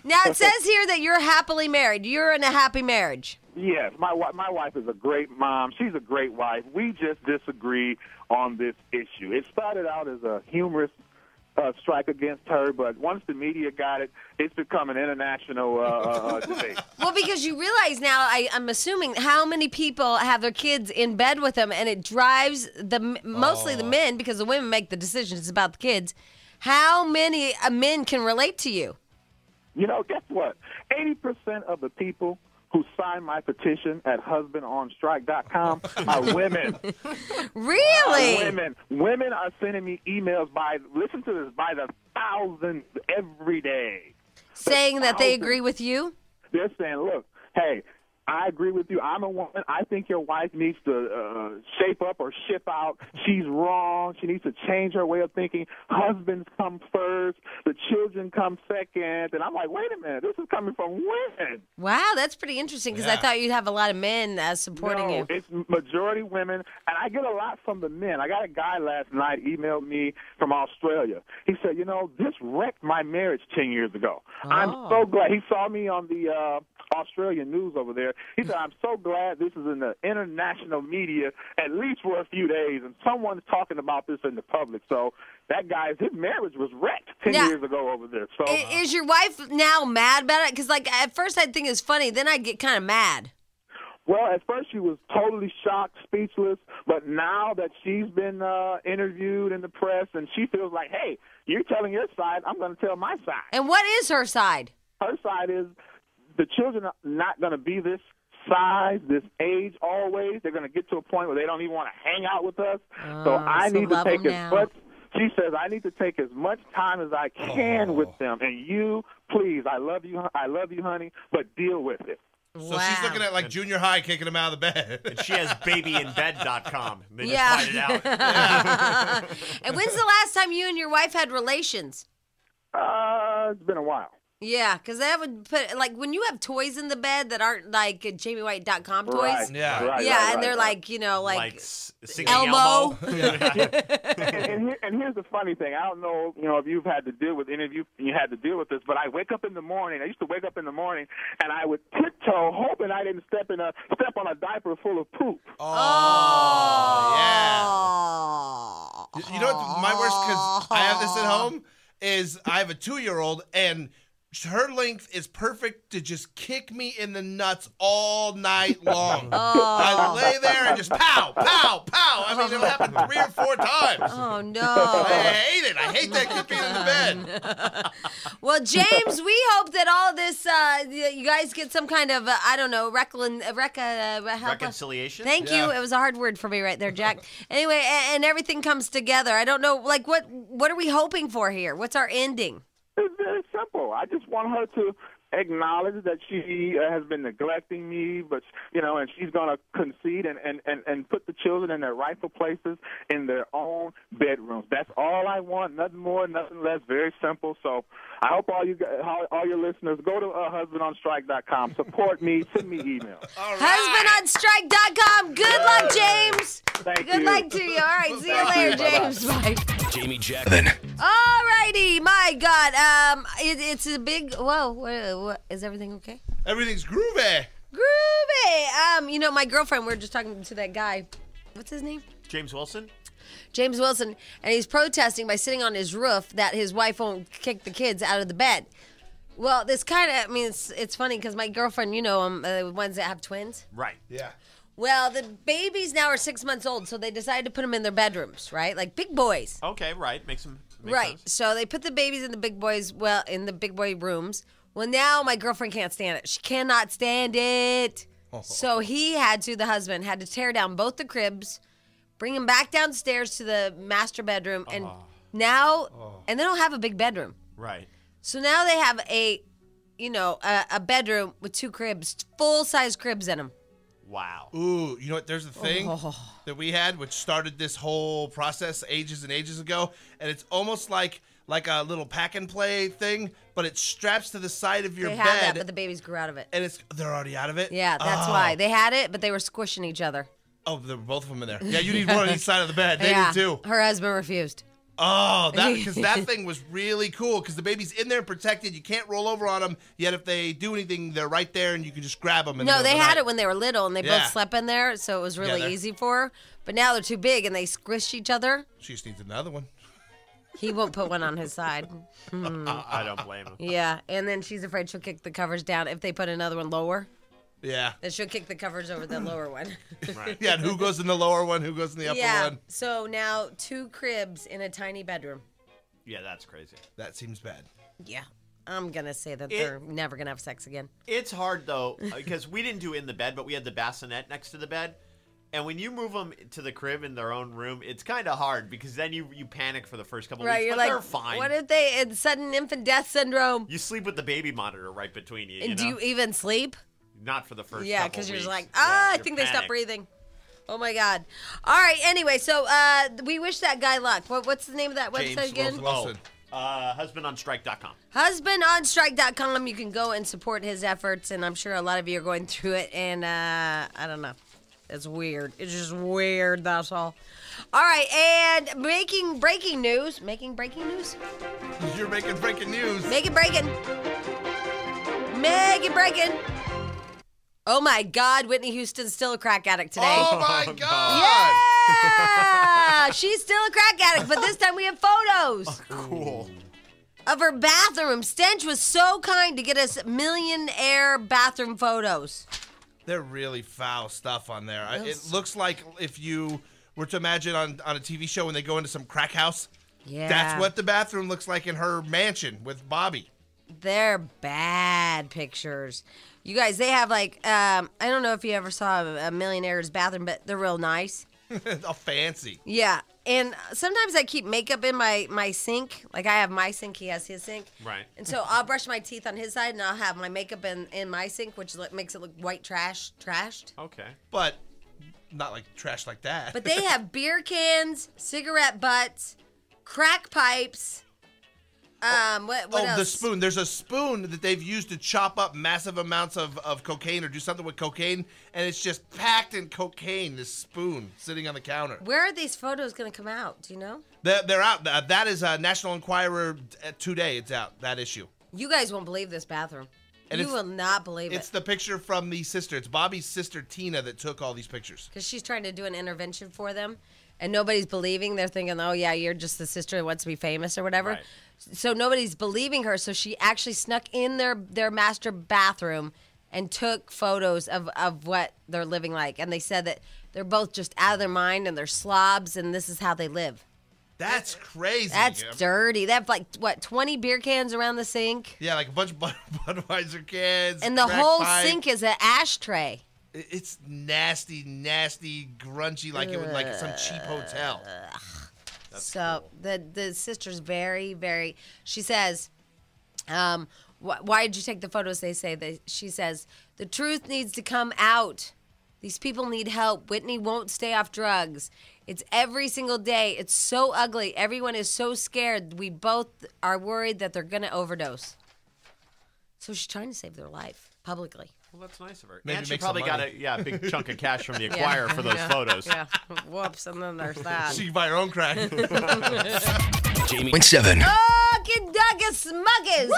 Now it says here that you're happily married. You're in a happy marriage.
Yes, my wife is a great mom. She's a great wife. We just disagree on this issue. It started out as a humorous strike against her, but once the media got it, it's become an international debate.
Well, because you realize now, I'm assuming, how many people have their kids in bed with them, and it drives mostly the men, because the women make the decisions. It's about the kids. How many men can relate to you?
Guess what? 80% of the people who signed my petition at husbandonstrike.com are women.
Really?
Women are sending me emails listen to this, by the thousands every day.
Saying that they agree with you?
They're saying, look, hey, I agree with you. I'm a woman. I think your wife needs to shape up or ship out. She's wrong. She needs to change her way of thinking. Husbands come first. The children come second. And I'm like, wait a minute. This is coming from women.
Wow, that's pretty interesting, because I thought you'd have a lot of men supporting you.
It's majority women. And I get a lot from the men. I got a guy last night emailed me from Australia. He said, this wrecked my marriage 10 years ago.
Oh.
I'm so glad. He saw me on the Australian news over there. He said, I'm so glad this is in the international media, at least for a few days, and someone's talking about this in the public. So that his marriage was wrecked 10 years ago over there. So
is your wife now mad about it? Because, at first I'd think it's funny, then I'd get kind of mad.
Well, at first she was totally shocked, speechless, but now that she's been interviewed in the press, and she feels like, hey, you're telling your side, I'm going to tell my side.
And what is her side?
Her side is the children are not going to be this size, this age always. They're going to get to a point where they don't even want to hang out with us. So I need to take as much. She says, I need to take as much time as I can with them. And you, please, I love you, honey, but deal with it.
So she's looking at like junior high kicking him out of the bed.
And she has babyinbed.com. They just find it out.
And when's the last time you and your wife had relations?
It's been a while.
Yeah, because that would put, when you have toys in the bed that aren't like JamieWhite.com toys.
Right.
Yeah.
Right,
and they're
right.
like
singing
Elmo.
And here's the funny thing. I don't know, if you've had to deal with any of you had to deal with this, but I wake up in the morning. I used to wake up in the morning, and I would tiptoe, hoping I didn't step on a diaper full of poop.
Oh, yeah. You know what? My worst, because I have this at home. is I have a 2-year-old, and her length is perfect to just kick me in the nuts all night long. I lay there and just pow, pow, pow. I mean, it'll happen 3 or 4 times.
Oh, no.
I hate it. I hate that kid being in the bed.
Well, James, we hope that all of this, you guys get some kind of, I don't know,
Reconciliation?
Thank you. It was a hard word for me right there, Jack. Anyway, and everything comes together. I don't know, like, what are we hoping for here? What's our ending?
It's very simple. I just want her to acknowledge that she has been neglecting me, but and she's going to concede and put the children in their rightful places in their own bedrooms. That's all I want. Nothing more, nothing less. Very simple. So I hope all your listeners go to husbandonstrike.com. Support me. Send me emails.
Husbandonstrike.com. Good luck, James. Good luck to you. All right. See you later, James. Bye.
Jamie Jackson.
All righty. My God. It's a big. Whoa. What, is everything okay?
Everything's groovy.
Groovy. My girlfriend, we were just talking to that guy. What's his name?
James Wilson?
James Wilson. And he's protesting by sitting on his roof that his wife won't kick the kids out of the bed. Well, this kind of, it's funny because my girlfriend, the ones that have twins.
Right.
Yeah.
Well, the babies now are 6 months old, so they decided to put them in their bedrooms, right? Like big boys.
Okay, right. Makes sense.
So they put the babies in the big boys, in the big boy rooms. Well, now my girlfriend can't stand it. She cannot stand it. So the husband had to tear down both the cribs, bring them back downstairs to the master bedroom, and and they don't have a big bedroom.
Right.
So now they have a bedroom with 2 cribs, full-size cribs in them.
Wow. Ooh, you know what? There's a thing that we had which started this whole process ages and ages ago, and it's almost like a little pack and play thing, but it straps to the side of your bed.
They had that, but the babies grew out of it.
And they're already out of it?
Yeah, that's why. They had it, but they were squishing each other.
Oh, they're both of them in there. Yeah, you need one on each side of the bed. They do too.
Her husband refused.
Oh, because that thing was really cool because the baby's in there and protected. You can't roll over on them, yet if they do anything, they're right there and you can just grab them.
No, they had it when they were little and they both slept in there, so it was really easy for her. But now they're too big and they squish each other.
She just needs another one.
He won't put one on his side.
I don't blame him.
Yeah, and then she's afraid she'll kick the covers down if they put another one lower.
Yeah.
Then she'll kick the covers over the lower one.
Right. Yeah, and who goes in the lower one, who goes in the upper one?
So now 2 cribs in a tiny bedroom.
Yeah, that's crazy.
That seems bad.
Yeah. I'm going to say that they're never going to have sex again.
It's hard, though, because we didn't do in the bed, but we had the bassinet next to the bed. And when you move them to the crib in their own room, it's kind of hard because then you panic for the first couple weeks,
you're
but
like,
they're fine.
What if it's sudden infant death syndrome?
You sleep with the baby monitor right between you.
And do you even sleep?
Not for the first couple
because you're
weeks.
just like,
I
think they stopped breathing. Oh, my God. All right, anyway, so we wish that guy luck. What's the name of that website again?
Wilson.
Husbandonstrike.com.
Husbandonstrike.com. You can go and support his efforts, and I'm sure a lot of you are going through it, and I don't know. It's weird. It's just weird, that's all. All right, and breaking news. Making breaking news?
You're making breaking news.
Make it breaking. Make it breaking. Oh, my God. Whitney Houston's still a crack addict today.
Oh, my God.
Yeah. She's still a crack addict, but this time we have photos.
Oh, cool.
Of her bathroom. Stench was so kind to get us millionaire bathroom photos.
They're really foul stuff on there. It looks like if you were to imagine on a TV show when they go into some crack house.
Yeah.
That's what the bathroom looks like in her mansion with Bobby.
They're bad pictures. You guys, they have I don't know if you ever saw a millionaire's bathroom, but they're real nice.
All fancy.
Yeah. And sometimes I keep makeup in my sink. Like I have my sink, he has his sink.
Right.
And so I'll brush my teeth on his side and I'll have my makeup in my sink, which makes it look white trashed.
Okay.
But not like trash like that.
But they have beer cans, cigarette butts, crack pipes. What else?
The spoon. There's a spoon that they've used to chop up massive amounts of cocaine or do something with cocaine, and it's just packed in cocaine, this spoon sitting on the counter.
Where are these photos going to come out? Do you know?
They're out. That is National Enquirer today. It's out, that issue.
You guys won't believe this bathroom. And you will not believe it.
It's the picture from the sister. It's Bobby's sister, Tina, that took all these pictures.
Because she's trying to do an intervention for them. and nobody's believing. They're thinking, oh, yeah, you're just the sister that wants to be famous or whatever.
Right.
So nobody's believing her. So she actually snuck in their master bathroom and took photos of what they're living like. And they said that they're both just out of their mind and they're slobs and this is how they live.
That's crazy.
That's dirty. They have 20 beer cans around the sink?
Yeah, like a bunch of Budweiser cans.
And the
crack
whole
pipe.
sink is an ashtray.
It's nasty, grungy, like it was like some cheap hotel.
So the sister's very, very. She says, "Why did you take the photos?" They say she says the truth needs to come out. These people need help. Whitney won't stay off drugs. It's every single day. It's so ugly. Everyone is so scared. We both are worried that they're gonna overdose. So she's trying to save their life publicly.
Well, that's nice of her.
Maybe
And she
make
probably
some
got
money.
a big chunk of cash from the acquirer for those photos.
Yeah. Whoops, and then there's that.
She can buy her own crack.
Jamie.
7.
Okie dokie smuggies.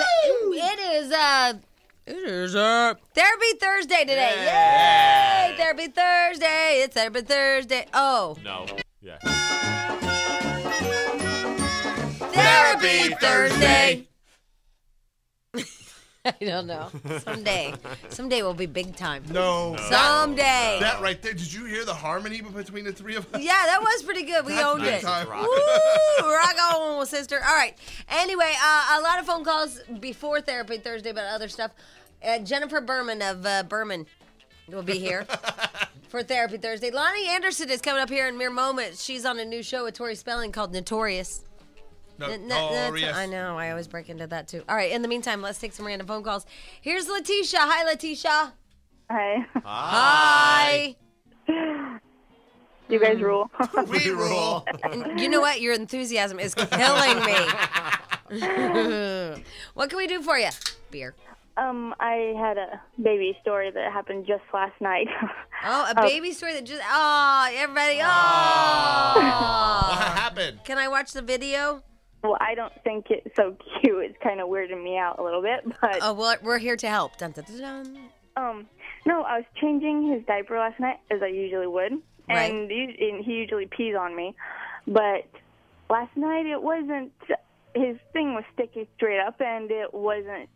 It is Therapy Thursday today. Yay! Therapy Thursday. It's Therapy Thursday. Oh.
No. Yeah.
Therapy Thursday. I don't know. Someday will be big time.
No.
Someday.
That right there. Did you hear the harmony between the three of us?
Yeah, that was pretty good. We owned
big
it.
time.
Woo! Rock on, sister. All right. Anyway, a lot of phone calls before Therapy Thursday about other stuff. Jennifer Berman of Berman will be here for Therapy Thursday. Loni Anderson is coming up here in mere moments. She's on a new show with Tori Spelling called Notorious.
Notorious.
I know. I always break into that, too. All right. In the meantime, let's take some random phone calls. Here's Letitia. Hi, Letitia.
Hi.
Hi.
You guys rule.
We rule.
And you know what? Your enthusiasm is killing me. What can we do for you? Beer.
I had a baby story that happened just last night.
Oh, a baby story that just... Oh, everybody.
What
Oh.
happened?
Can I watch the video?
Well, I don't think it's so cute. It's kind of weirding me out a little bit, but
Oh, well, we're here to help. Dun, dun, dun, dun.
no, I was changing his diaper last night as I usually would,
Right.
and he usually pees on me, but last night it wasn't. His thing was sticking straight up, and it wasn't.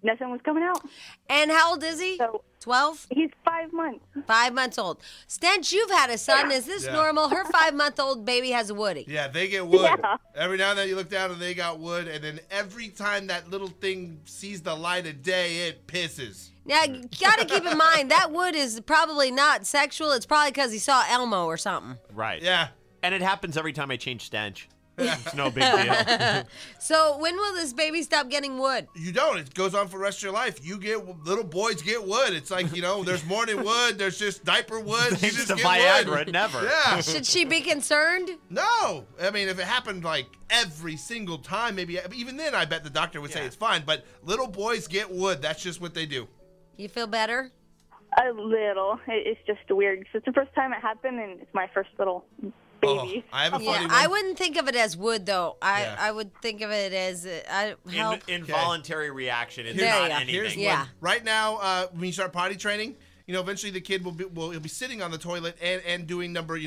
Nothing was coming out.
And how old is he?
So
12?
he's 5 months.
5 months old. Stench, you've had a son. Is this
Yeah.
normal? Her 5-month-old baby has a Woody.
Yeah, they get wood.
Yeah.
Every now and then you look down and they got wood, and then every time that little thing sees the light of day, it pisses.
Now, you got to keep in mind, that Wood is probably not sexual. It's probably because he saw Elmo or something.
Right.
Yeah.
And it happens every time I change Stench. It's no big deal.
So when will this baby stop getting wood?
You don't. It goes on for the rest of your life. Little boys get wood. It's like, there's morning wood. There's just diaper wood. You
Thanks
just
to
get
Viagra,
wood.
it never.
Yeah.
Should she be concerned?
No. I mean, if it happened like every single time, maybe even then I bet the doctor would say it's fine. But little boys get wood. That's just what they do.
You feel better?
A little. It's just weird. 'Cause it's the first time it happened, and it's my first little baby.
I have a funny
Yeah,
one.
I wouldn't think of it as wood, though.
Yeah.
I would think of it as help.
Involuntary reaction. It's
There
not
you go.
anything.
Here's
Yeah.
one. Right now, when you start potty training, eventually the kid he'll be sitting on the toilet and doing number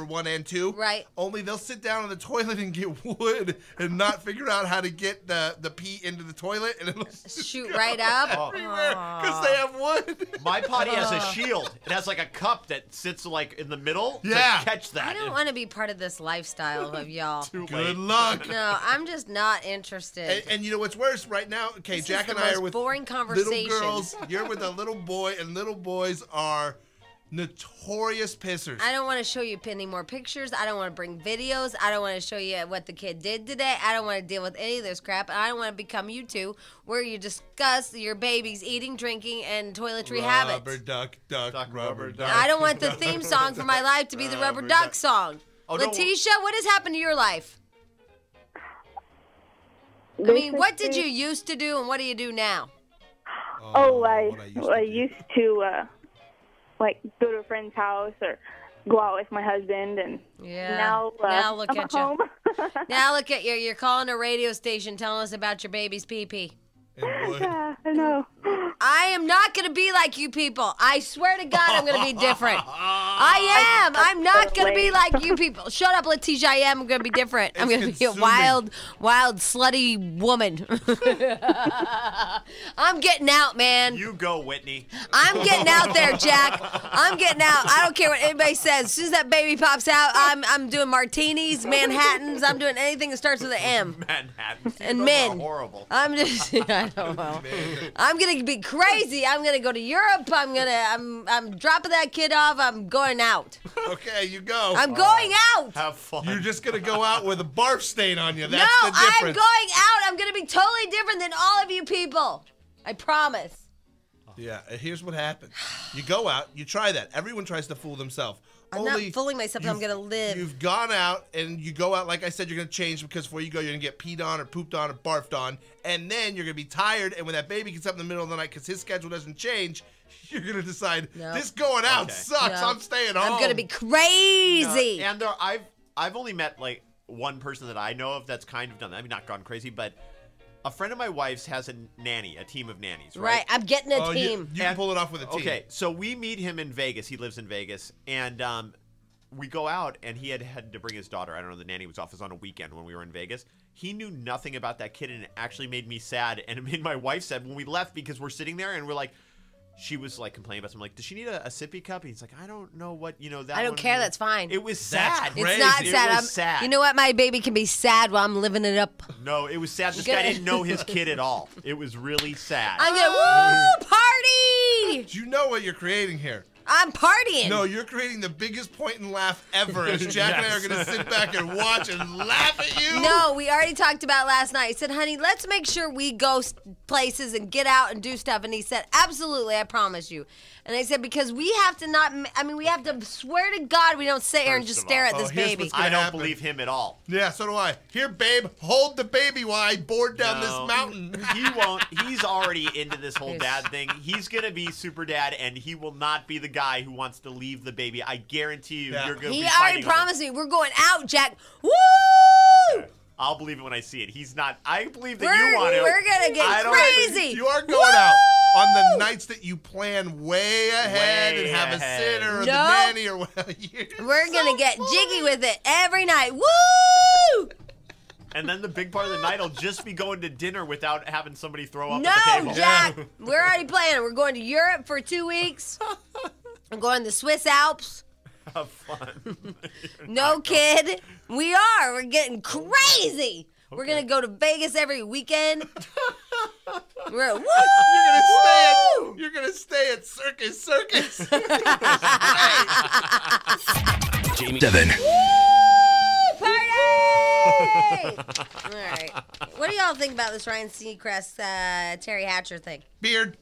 1 and 2.
Right.
Only they'll sit down on the toilet and get wood and not figure out how to get the pee into the toilet, and it'll just
Shoot
go
right up.
everywhere because they have wood.
My potty has a shield. It has like a cup that sits like in the middle
Yeah.
to catch that.
I don't want to be part of this lifestyle of y'all.
Too
Good
late.
luck.
No, I'm just not interested.
And you know what's worse right now? Okay,
This is
Jack
the
and I
most
are with
boring
little
conversation.
girls. You're with a little boy, and little boys are notorious pissers.
I don't want to show you any more pictures. I don't want to bring videos. I don't want to show you what the kid did today. I don't want to deal with any of this crap. And I don't want to become you two, where you discuss your baby's eating, drinking, and toiletry habits.
Rubber duck, rubber duck.
I don't want the theme song for my life to be the Rubber Duck song.
Oh, no.
Letitia, what has happened to your life? I mean, what did you used to do, and what do you do now?
I used to go to a friend's house or go out with my husband, and now
look
I'm
at you.
home.
Now look at you. You're calling a radio station telling us about your baby's pee-pee.
And wood.
Yeah, I know.
I am not going to be like you people. I swear to God, I'm going to be different. I am. I'm not going to be like you people. Shut up, Letitia. I am going to be different. I'm going to be a wild, slutty woman. I'm getting out, man.
You go, Whitney.
I'm getting out there, Jack. I'm getting out. I don't care what anybody says. As soon as that baby pops out, I'm doing martinis, Manhattans. I'm doing anything that starts with an M.
Manhattan.
And
Those
men.
are horrible.
I'm just, I don't know. I'm gonna be crazy. I'm gonna go to Europe. I'm dropping that kid off. I'm going out.
Okay, you go.
I'm going out.
Have fun.
You're just gonna go out with a barf stain on you. That's
No,
the difference.
I'm going out. I'm gonna be totally different than all of you people. I promise.
Yeah, here's what happens. You go out, you try that. Everyone tries to fool themselves.
I'm not fooling myself. I'm gonna live.
You've gone out and you go out, like I said, you're gonna change because before you go, you're gonna get peed on or pooped on or barfed on, and then you're gonna be tired. And when that baby gets up in the middle of the night because his schedule doesn't change, you're gonna decide this going out sucks.
No.
I'm staying home.
I'm gonna be crazy.
No, and I've only met like one person that I know of that's kind of done that. I mean, not gone crazy, but a friend of my wife's has a nanny, a team of nannies, right?
Right, I'm getting a team.
You can pull it off with a team.
Okay, so we meet him in Vegas. He lives in Vegas, and we go out, and he had to bring his daughter. I don't know, the nanny was off on a weekend when we were in Vegas. He knew nothing about that kid, and it actually made me sad, and it made my wife sad when we left because we're sitting there, and we're like, she was like complaining about something. Like, does she need a sippy cup? And he's like, I don't know what, that
I don't care. That's fine.
It was sad.
It's not sad.
It was sad.
You know what? My baby can be sad while I'm living it up.
No, it was sad. This guy didn't know his kid at all. It was really sad.
I'm gonna woo party.
Do you know what you're creating here?
I'm partying.
No, you're creating the biggest point and laugh ever as Jack and I are going to sit back and watch and laugh at you.
No, we already talked about last night. He said, honey, let's make sure we go places and get out and do stuff. And he said, absolutely, I promise you. And I said, because we have to we have to swear to God we don't sit here and just stare at this baby.
I don't believe him at all.
Yeah, so do I. Here, babe, hold the baby while I board down this mountain.
He won't. He's already into this whole dad thing. He's going to be super dad, and he will not be the guy who wants to leave the baby. I guarantee you, you're going to be
He
fighting
already promised me we're going out, Jack. Woo!
Okay. I'll believe it when I see it. He's not. I believe that you want it.
We're going to get crazy.
You are going out on the nights that you plan way ahead and have a sitter or the nanny or whatever.
We're going to get jiggy with it every night. Woo!
And then the big part of the night will just be going to dinner without having somebody throw up
No,
at the table.
Jack, we're already planning. We're going to Europe for 2 weeks. I'm going to the Swiss Alps.
Have fun.
No kid. We are. We're getting crazy. Okay. We're going to go to Vegas every weekend. We're woo!
You're gonna stay at Circus.
Jamie 7.
Party! All right. What do y'all think about this Ryan Seacrest, Terry Hatcher thing?
Beard.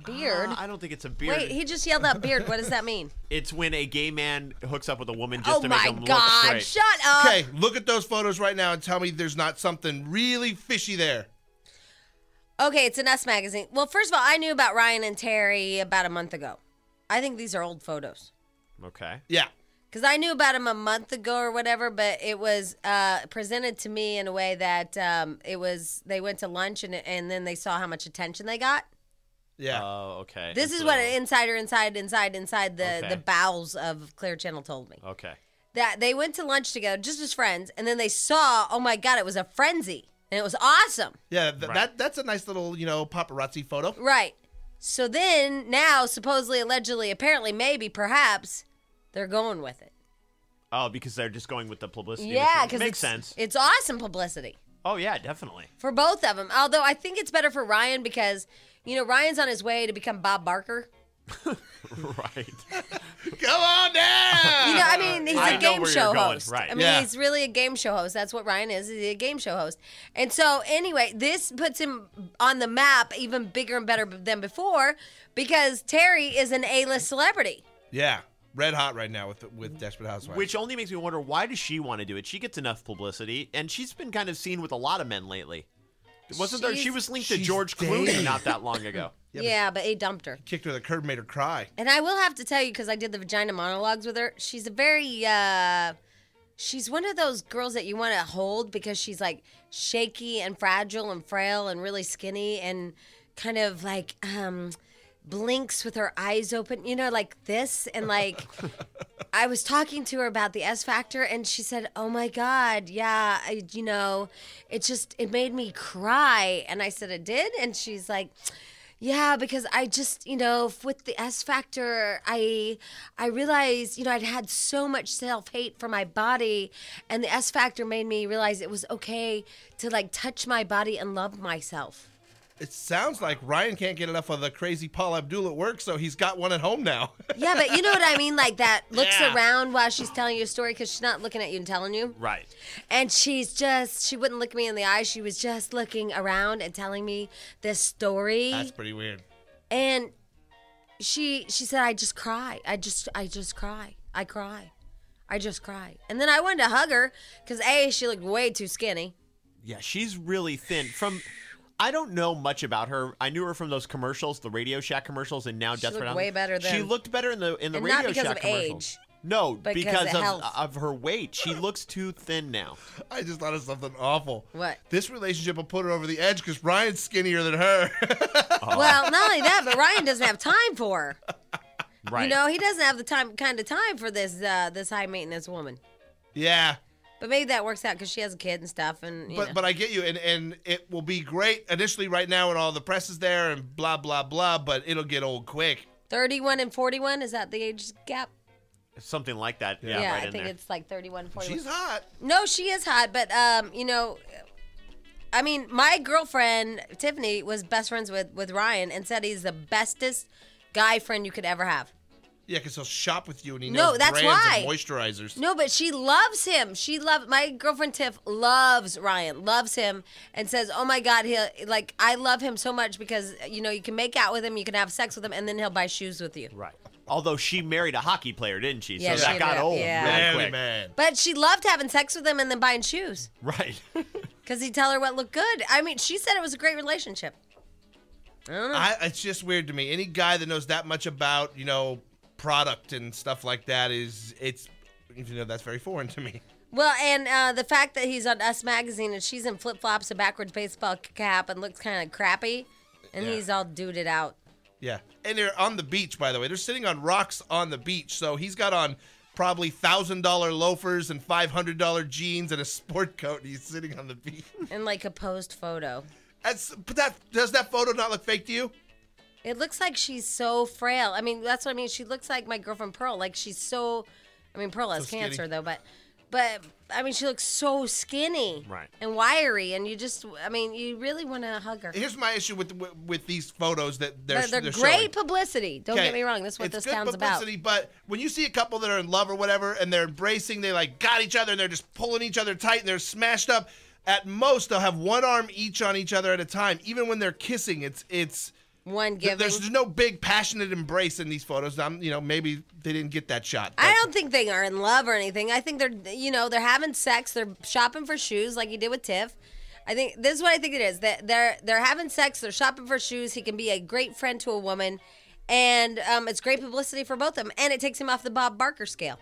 Beard?
I don't think it's a beard.
Wait, he just yelled out beard. What does that mean?
It's when a gay man hooks up with a woman just to make them look
God,
straight.
Shut up.
Okay, look at those photos right now and tell me there's not something really fishy there.
Okay, it's an Us magazine. Well, first of all, I knew about Ryan and Terry about a month ago. I think these are old photos.
Okay.
Yeah.
Because I knew about him a month ago or whatever, but it was presented to me in a way that they went to lunch and then they saw how much attention they got.
Yeah.
Oh, okay.
This is what an insider inside the bowels of Clear Channel told me.
Okay.
That they went to lunch together just as friends, and then they saw, oh my God, it was a frenzy. And it was awesome.
Yeah, that's a nice little, paparazzi photo.
Right. So then, now, supposedly, allegedly, apparently, maybe, perhaps, they're going with it.
Oh, because they're just going with the publicity.
Yeah, because
makes sense.
It's awesome publicity.
Oh, yeah, definitely.
For both of them. Although, I think it's better for Ryan because, Ryan's on his way to become Bob Barker.
Right.
Come on down!
He's a game show host.
Right.
He's really a game show host. That's what Ryan is. He's a game show host. And so, anyway, this puts him on the map even bigger and better than before because Terry is an A-list celebrity.
Yeah. Red hot right now with Desperate Housewives.
Which only makes me wonder, why does she want to do it? She gets enough publicity, and she's been kind of seen with a lot of men lately. She was linked to George Clooney not that long ago.
Yeah, but he dumped her.
Kicked her to the curb, made her cry.
And I will have to tell you, because I did the vagina monologues with her, she's a very, she's one of those girls that you want to hold because she's like shaky and fragile and frail and really skinny and kind of like blinks with her eyes open, you know, like this. And like, I was talking to her about the S Factor, and she said, "Oh my God, yeah, you know, it made me cry." And I said, "It did?" And she's like, "Yeah, because I just, you know, with the S Factor, I realized, you know, I'd had so much self-hate for my body, and the S Factor made me realize it was okay to like touch my body and love myself."
It sounds like Ryan can't get enough of the crazy Paul Abdul at work, so he's got one at home now.
Yeah, but you know what I mean? Like that looks around while she's telling you a story because she's not looking at you and telling you.
Right.
And she wouldn't look me in the eye. She was just looking around and telling me this story.
That's pretty weird.
And she said, I just cry. I just cry. I cry. I just cry. And then I wanted to hug her because she looked way too skinny.
Yeah, she's really thin. I don't know much about her. I knew her from those commercials, the Radio Shack commercials, and now Desperate
Looked way better than.
She looked better in the
and
Radio
not because
Shack
of
commercials.
Age,
no, because
health.
of her weight. She looks too thin now.
I just thought of something awful.
What?
This relationship will put her over the edge because Ryan's skinnier than her.
Well, not only that, but Ryan doesn't have time for her.
Right.
You know, he doesn't have the kind of time for this high maintenance woman.
Yeah.
But maybe that works out because she has a kid and stuff. And
But I get you, and it will be great initially right now when all the press is there and blah, blah, blah, but it'll get old quick.
31 and 41, is that the age gap?
Something like that. Yeah,
Yeah,
right
I
in
think
there.
it's like 31 and 41.
She's hot.
No, she is hot, but, you know, I mean, my girlfriend, Tiffany, was best friends with Ryan and said he's the bestest guy friend you could ever have.
Yeah, because he'll shop with you and he
No,
knows
that's
brands
why.
of moisturizers.
No, but she loves him. My girlfriend Tiff loves Ryan, loves him, and says, "Oh my God, I love him so much because you know you can make out with him, you can have sex with him, and then he'll buy shoes with you."
Right. Although she married a hockey player, didn't she?
Yeah,
so
she
that got
did.
old
Yeah.
real quick.
Man.
But she loved having sex with him and then buying shoes
Right.
because he'd tell her what looked good. I mean, she said it was a great relationship. I don't know.
It's just weird to me. Any guy that knows that much about, you know, product and stuff like that that's very foreign to me.
Well, and the fact that he's on Us Magazine and she's in flip-flops, a backwards baseball cap, and looks kind of crappy, and he's all duded out.
Yeah. And they're on the beach, by the way. They're sitting on rocks on the beach. So he's got on probably $1,000 loafers and $500 jeans and a sport coat, and he's sitting on the beach.
And like a posed photo.
Does that photo not look fake to you?
It looks like she's so frail. I mean, that's what I mean. She looks like my girlfriend Pearl. Like she's so. I mean, Pearl has
So skinny.
cancer though, but I mean, she looks so skinny,
Right.
and wiry, and you really want to hug her.
Here's my issue with these photos that they're
They're great
showing.
publicity. Don't
Okay,
get me wrong. That's what
it's
this
good
town's about.
publicity, but when you see a couple that are in love or whatever, and they're embracing, they like got each other, and they're just pulling each other tight, and they're smashed up. At most, they'll have one arm each on each other at a time. Even when they're kissing, it's
One giving.
there's no big passionate embrace in these photos. Maybe they didn't get that shot.
I don't think they are in love or anything. I think they're having sex. They're shopping for shoes like he did with Tiff. I think this is what I think it is. That they're having sex. They're shopping for shoes. He can be a great friend to a woman, and it's great publicity for both of them. And it takes him off the Bob Barker scale.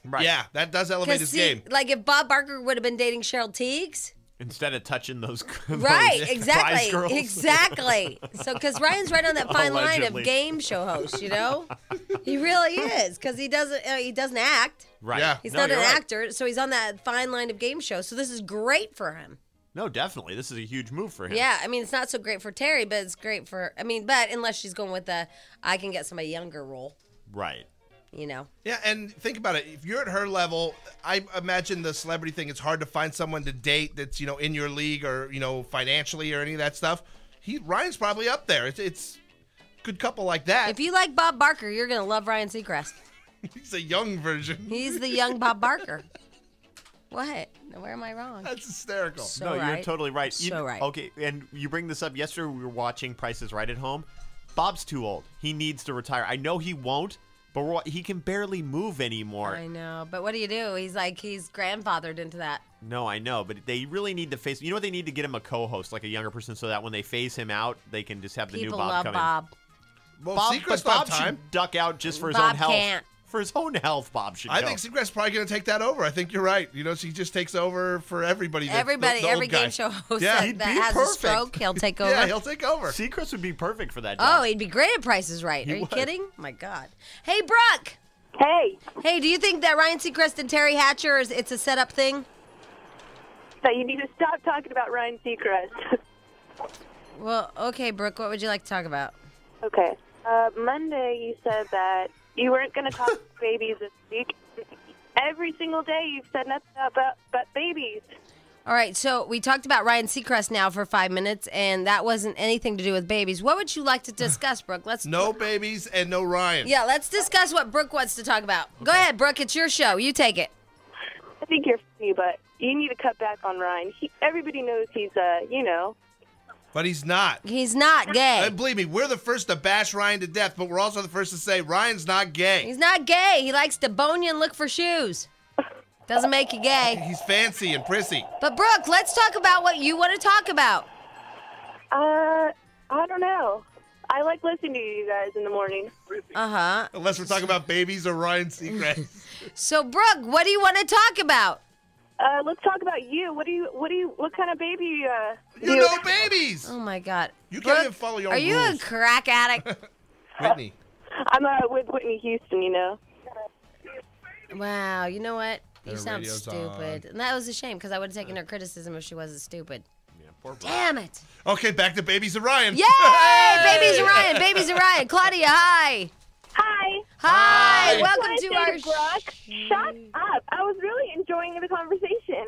Right.
Yeah, that does elevate his game.
Like if Bob Barker would have been dating Cheryl Teagues.
Instead of touching those
Right,
prize
exactly,
girls.
exactly. So, because Ryan's right on that fine line of
Allegedly.
game show host, you know, he really is. Because he doesn't act.
Right.
Yeah.
He's
No,
not an
you're right.
actor, so he's on that fine line of game show. So this is great for him.
No, definitely. This is a huge move for him.
Yeah, I mean, it's not so great for Terry, but it's great for. But unless she's going with the I can get somebody younger role,
Right.
you know.
Yeah, and think about it. If you're at her level, I imagine the celebrity thing, it's hard to find someone to date that's, in your league or, financially or any of that stuff. Ryan's probably up there. It's a good couple like that.
If you like Bob Barker, you're gonna love Ryan Seacrest.
He's a young version.
He's the young Bob Barker. What? Where am I wrong?
That's hysterical.
So
No, you're
right.
totally right.
So right.
Okay, and you bring this up. Yesterday we were watching Price is Right at home. Bob's too old. He needs to retire. I know he won't, but he can barely move anymore.
I know, but what do you do? He's grandfathered into that.
No, I know, but they really need to face. You know what? They need to get him a co-host, like a younger person, so that when they phase him out, they can just have the
People
new Bob
love
come
Bob.
Well,
Bob,
Seacrest
but Bob
have time.
should duck out just for his
Bob
own health.
can't.
For his own health, Bob should go.
I think Seacrest's probably going to take that over. I think you're right. You know, she just takes over for everybody.
Everybody,
the
every
old guy.
game show host
Yeah,
that
he'd be
has a
perfect.
stroke, he'll take over.
Yeah, he'll take over.
Seacrest would be perfect for that
Oh,
job.
he'd be great at Price is Right. Are you
would.
kidding? My God. Hey, Brooke.
Hey,
Hey, do you think that Ryan Seacrest and Terry Hatcher it's a setup thing?
so you need to stop talking about Ryan Seacrest.
Well, okay, Brooke, what would you like to talk about?
Okay. Monday you said that you weren't going to talk about babies this week. Every single day you've said nothing about babies.
All right, so we talked about Ryan Seacrest now for 5 minutes, and that wasn't anything to do with babies. What would you like to discuss, Brooke?
No babies and no Ryan.
Yeah, let's discuss what Brooke wants to talk about. Go ahead, Brooke. It's your show. You take it.
I think you're funny, but you need to cut back on Ryan. Everybody knows he's,
But he's not.
He's not gay.
And believe me, we're the first to bash Ryan to death, but we're also the first to say Ryan's not gay.
He's not gay. He likes to bone you and look for shoes. Doesn't make you gay.
He's fancy and prissy.
But, Brooke, let's talk about what you want to talk about.
I don't know. I like listening to you guys in the morning.
Uh-huh.
Unless we're talking about babies or Ryan Seacrest.
So, Brooke, what do you want to talk about?
Let's talk about you. What kind of baby
You know babies!
Oh, my God.
You
Brooke,
can't even follow your own
Are you
rules.
a crack addict?
Whitney.
I'm with Whitney Houston, you know.
Wow, you know what? You
Her
sound
radio's
stupid. And that was a shame, because I would have taken her criticism if she wasn't stupid.
Yeah, poor Brooke.
Damn it.
Okay, back to babies and Ryan.
Yay! Babies and Ryan. Babies and Ryan. Claudia, hi.
Hi.
Hi.
Hi.
Welcome
I
to
wanna
our
say to Brooke, shut up. I was really enjoying the conversation.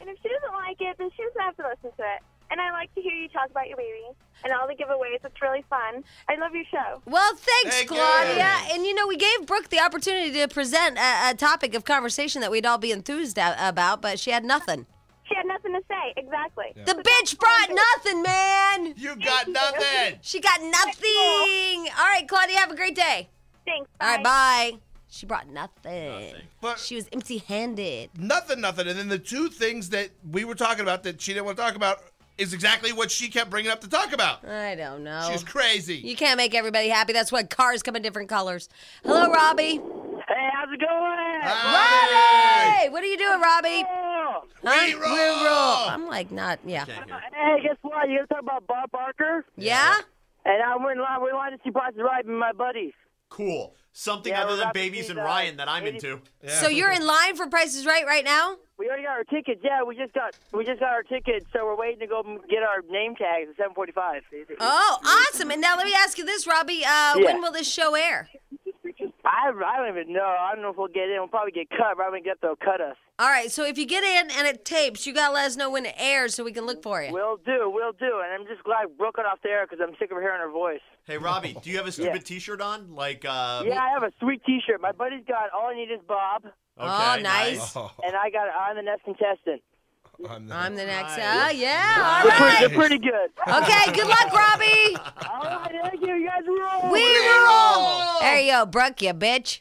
And if she doesn't like it, then she doesn't have to listen to it. And I like to hear you talk about your baby and all the giveaways. It's really fun. I love your show.
Well, thanks,
Thank you.
Claudia. And, you know, we gave Brooke the opportunity to present a topic of conversation that we'd all be enthused about, but she had nothing.
She had nothing to say. Exactly.
The bitch brought nothing, man.
You got nothing.
She got nothing. All right, Claudia, have a great day.
Thanks.
All right, bye. She brought nothing.
But
She was empty-handed.
nothing. And then the two things that we were talking about that she didn't want to talk about is exactly what she kept bringing up to talk about.
I don't know.
She's crazy.
You can't make everybody happy. That's why cars come in different colors. Hello, Robbie.
Hey, how's it going?
Robbie! What are you doing, Robbie?
Oh.
We roll.
We roll. I'm like not, yeah.
Hey, guess what? You guys talk about Bob Barker?
Yeah?
And I went live. We wanted to see Price is Right with my buddies.
Cool. Something
Yeah,
other
we're
than
about to
babies
see
and
the
Ryan that I'm
80
into.
Yeah.
So you're in line for Price is Right now?
We already got our tickets. Yeah, we just got our tickets, so we're waiting to go get our name tags at 7:45.
Oh, awesome. And now let me ask you this, Robbie. When will this show air?
I don't even know. I don't know if we'll get in. We'll probably get cut. Right when we get there, they'll cut us.
All right, so if you get in and it tapes, you got to let us know when it airs so we can look for you.
We'll do. And I'm just glad Brooke got off the air because I'm sick of hearing her voice.
Hey, Robbie, do you have a stupid T-shirt on? Like,
Yeah, I have a sweet T-shirt. My buddy's got All I Need Is Bob,
Okay,
Oh, nice.
Oh,
and I got I'm the next contestant.
I'm the next.
Nice.
Yeah, all
They're
right.
pretty good.
Okay, good luck, Robbie.
All right, thank you. You guys rule.
We roll. There you go, Brooke, you bitch.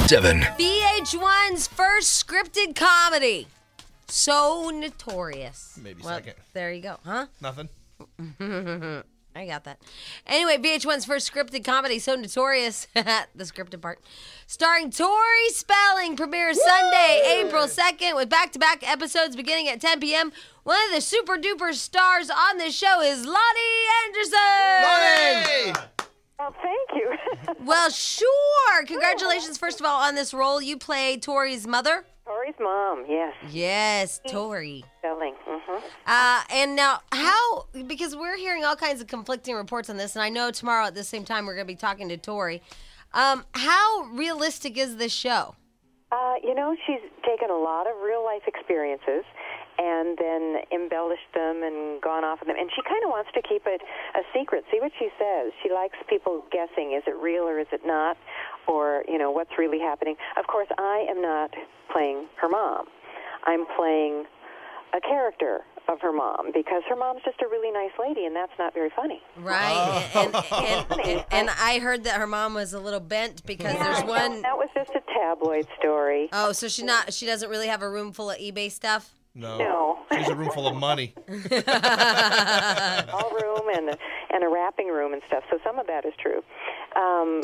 7,
VH1's first scripted comedy. So notorious.
Maybe
Well,
second.
there you go. Huh?
Nothing.
I got that. Anyway, VH1's first scripted comedy, So Notorious, the scripted part, starring Tori Spelling, premieres Sunday, April 2nd, with back-to-back episodes beginning at 10 p.m. One of the super-duper stars on this show is Loni Anderson.
Loni!
Well, thank you.
Well, sure. Congratulations, first of all, on this role. You play Tori's mother.
Tori's mom, yes.
Yes, Tori.
Spelling.
And now, how, because we're hearing all kinds of conflicting reports on this, and I know tomorrow at the same time we're going to be talking to Tori. How realistic is this show?
You know, she's taken a lot of real-life experiences and then embellished them and gone off with them. And she kind of wants to keep it a secret. See what she says. She likes people guessing, is it real or is it not? Or, you know, what's really happening. Of course, I am not playing her mom. I'm playing a character of her mom because her mom's just a really nice lady, and that's not very funny.
Right. And I heard that her mom was a little bent because there's one.
That was just a tabloid story.
Oh, so she doesn't really have a room full of eBay stuff?
No.
No.
She's a room full of money.
All room, and and a wrapping room and stuff. So some of that is true.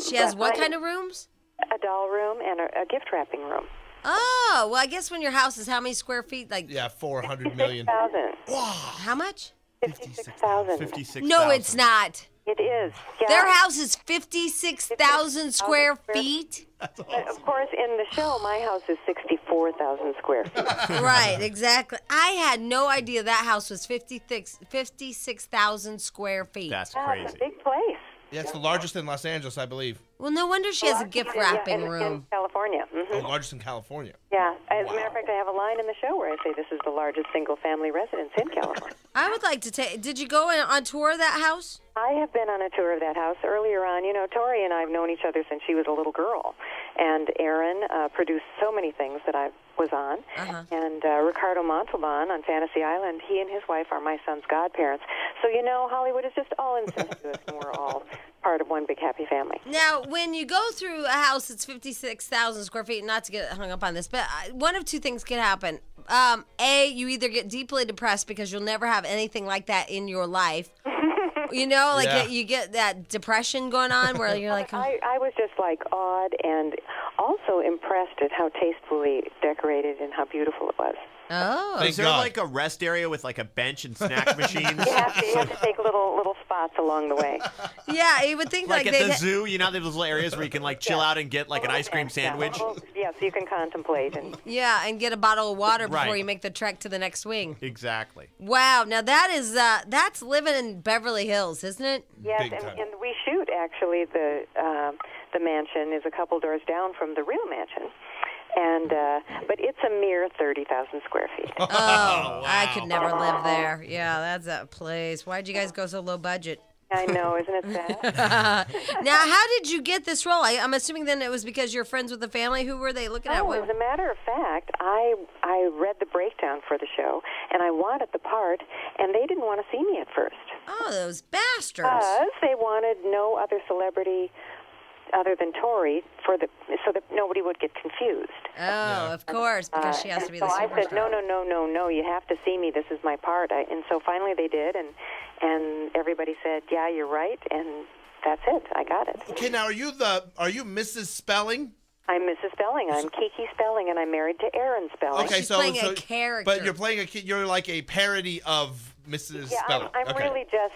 She has what kind of rooms?
A doll room and a gift wrapping room.
Oh, well, I guess when your house is how many square feet? Like
400 million.
56,000.
How much?
56,000.
56,000.
No, it's not.
It is. Yeah.
Their house is 56,000 square feet.
But of course, in the show, my house is 64,000 square feet.
Right, exactly. I had no idea that house was 56,000 square feet.
That's
Yeah,
crazy.
it's a big place.
Yeah, it's the largest in Los Angeles, I believe.
Well, no wonder she has a gift wrapping
in
room.
California.
Oh, largest in California.
Yeah. As a matter of fact, I have a line in the show where I say this is the largest single-family residence in California.
I would like to take. Did you go on tour of that house?
I have been on a tour of that house earlier on. You know, Tori and I have known each other since she was a little girl. And Aaron produced so many things that I was on. And Ricardo Montalban on Fantasy Island, he and his wife are my son's godparents. So, you know, Hollywood is just all incestuous, and we're all part of one big happy family.
Now, when you go through a house that's 56,000 square feet, not to get hung up on this, but one of two things can happen. A, you either get deeply depressed because you'll never have anything like that in your life. You know, like you get that depression going on where you're like...
I was just like awed and also impressed at how tastefully decorated and how beautiful it was.
Oh.
Is there like a rest area with like a bench and snack machines?
You have to take little spots along the way.
Yeah, you would think
like at the zoo, you know, there's those little areas where you can like chill out and get like an ice cream sandwich.
Yeah, so you can contemplate.
And get a bottle of water before you make the trek to the next swing.
Exactly.
Wow, now that is that's living in Beverly Hills, isn't it?
Yes, and we shoot actually the mansion is a couple doors down from the real mansion. And but it's a mere 30,000 square feet.
Oh, wow. I could never live there. Yeah, that's a place. Why'd you guys go so low budget?
I know, isn't it sad?
Now, how did you get this role? I'm assuming then it was because you're friends with the family. Who were they looking at?
As a matter of fact, I read the breakdown for the show, and I wanted the part, and they didn't want to see me at first.
Oh, those bastards.
Because they wanted no other celebrity other than Tori so that nobody would get confused.
Oh, of course, because she has to be the
superstar. So I said, no, you have to see me. This is my part. And so finally they did, and everybody said, yeah, you're right, and that's it. I got it.
Okay, now are you Mrs. Spelling?
I'm Mrs. Spelling. I'm Kiki Spelling, and I'm married to Aaron Spelling.
Okay,
she's playing a character.
But you're playing you're like a parody of Mrs. Spelling.
I'm really just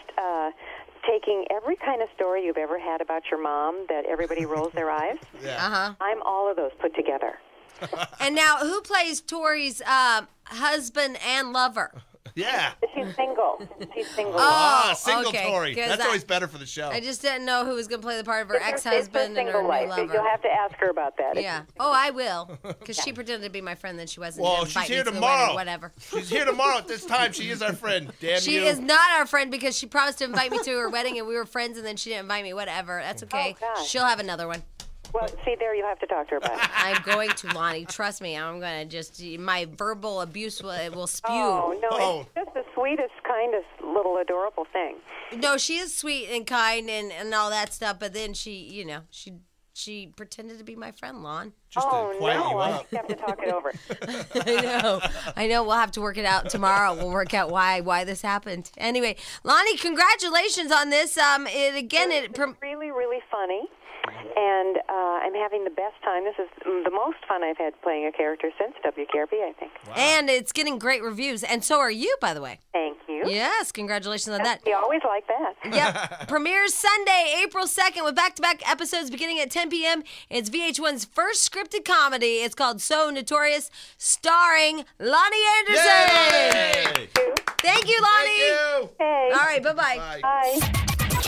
taking every kind of story you've ever had about your mom that everybody rolls their eyes. I'm all of those put together.
And now, who plays Tori's husband and lover?
Yeah.
She's single.
Single
okay.
Tori. That's always better for the show.
I just didn't know who was going to play the part of her ex-husband and her new lover.
You'll have to ask her about that.
Yeah. Oh, I will. Because she pretended to be my friend, then she wasn't.
Well, she's here tomorrow.
Whatever.
She's here tomorrow at this time. She is our friend. Damn
she
you.
is not our friend because she promised to invite me to her wedding, and we were friends, and then she didn't invite me. Whatever. That's okay.
Oh,
she'll have another one.
Well, see, there you'll have to talk to her about it.
I'm going to, Lonnie. Trust me. I'm going to just, my verbal abuse will spew.
Oh, no, it's just the sweetest, kindest, little adorable thing.
No, she is sweet and kind and all that stuff, but then she pretended to be my friend, Lon.
Just to quiet you up.
I have to talk it over.
I know. We'll have to work it out tomorrow. We'll work out why this happened. Anyway, Lonnie, congratulations on this. It's
really, really funny. And I'm having the best time. This is the most fun I've had playing a character since WKRP, I think.
Wow. And it's getting great reviews. And so are you, by the way.
Thank you.
Yes, congratulations on that.
You always like that.
Yep. Premieres Sunday, April 2nd with back-to-back episodes beginning at 10 p.m. It's VH1's first scripted comedy. It's called So Notorious, starring Loni Anderson.
Yay!
Thank you, Lonnie.
Thank you.
Hey.
All right, bye-bye.
Bye.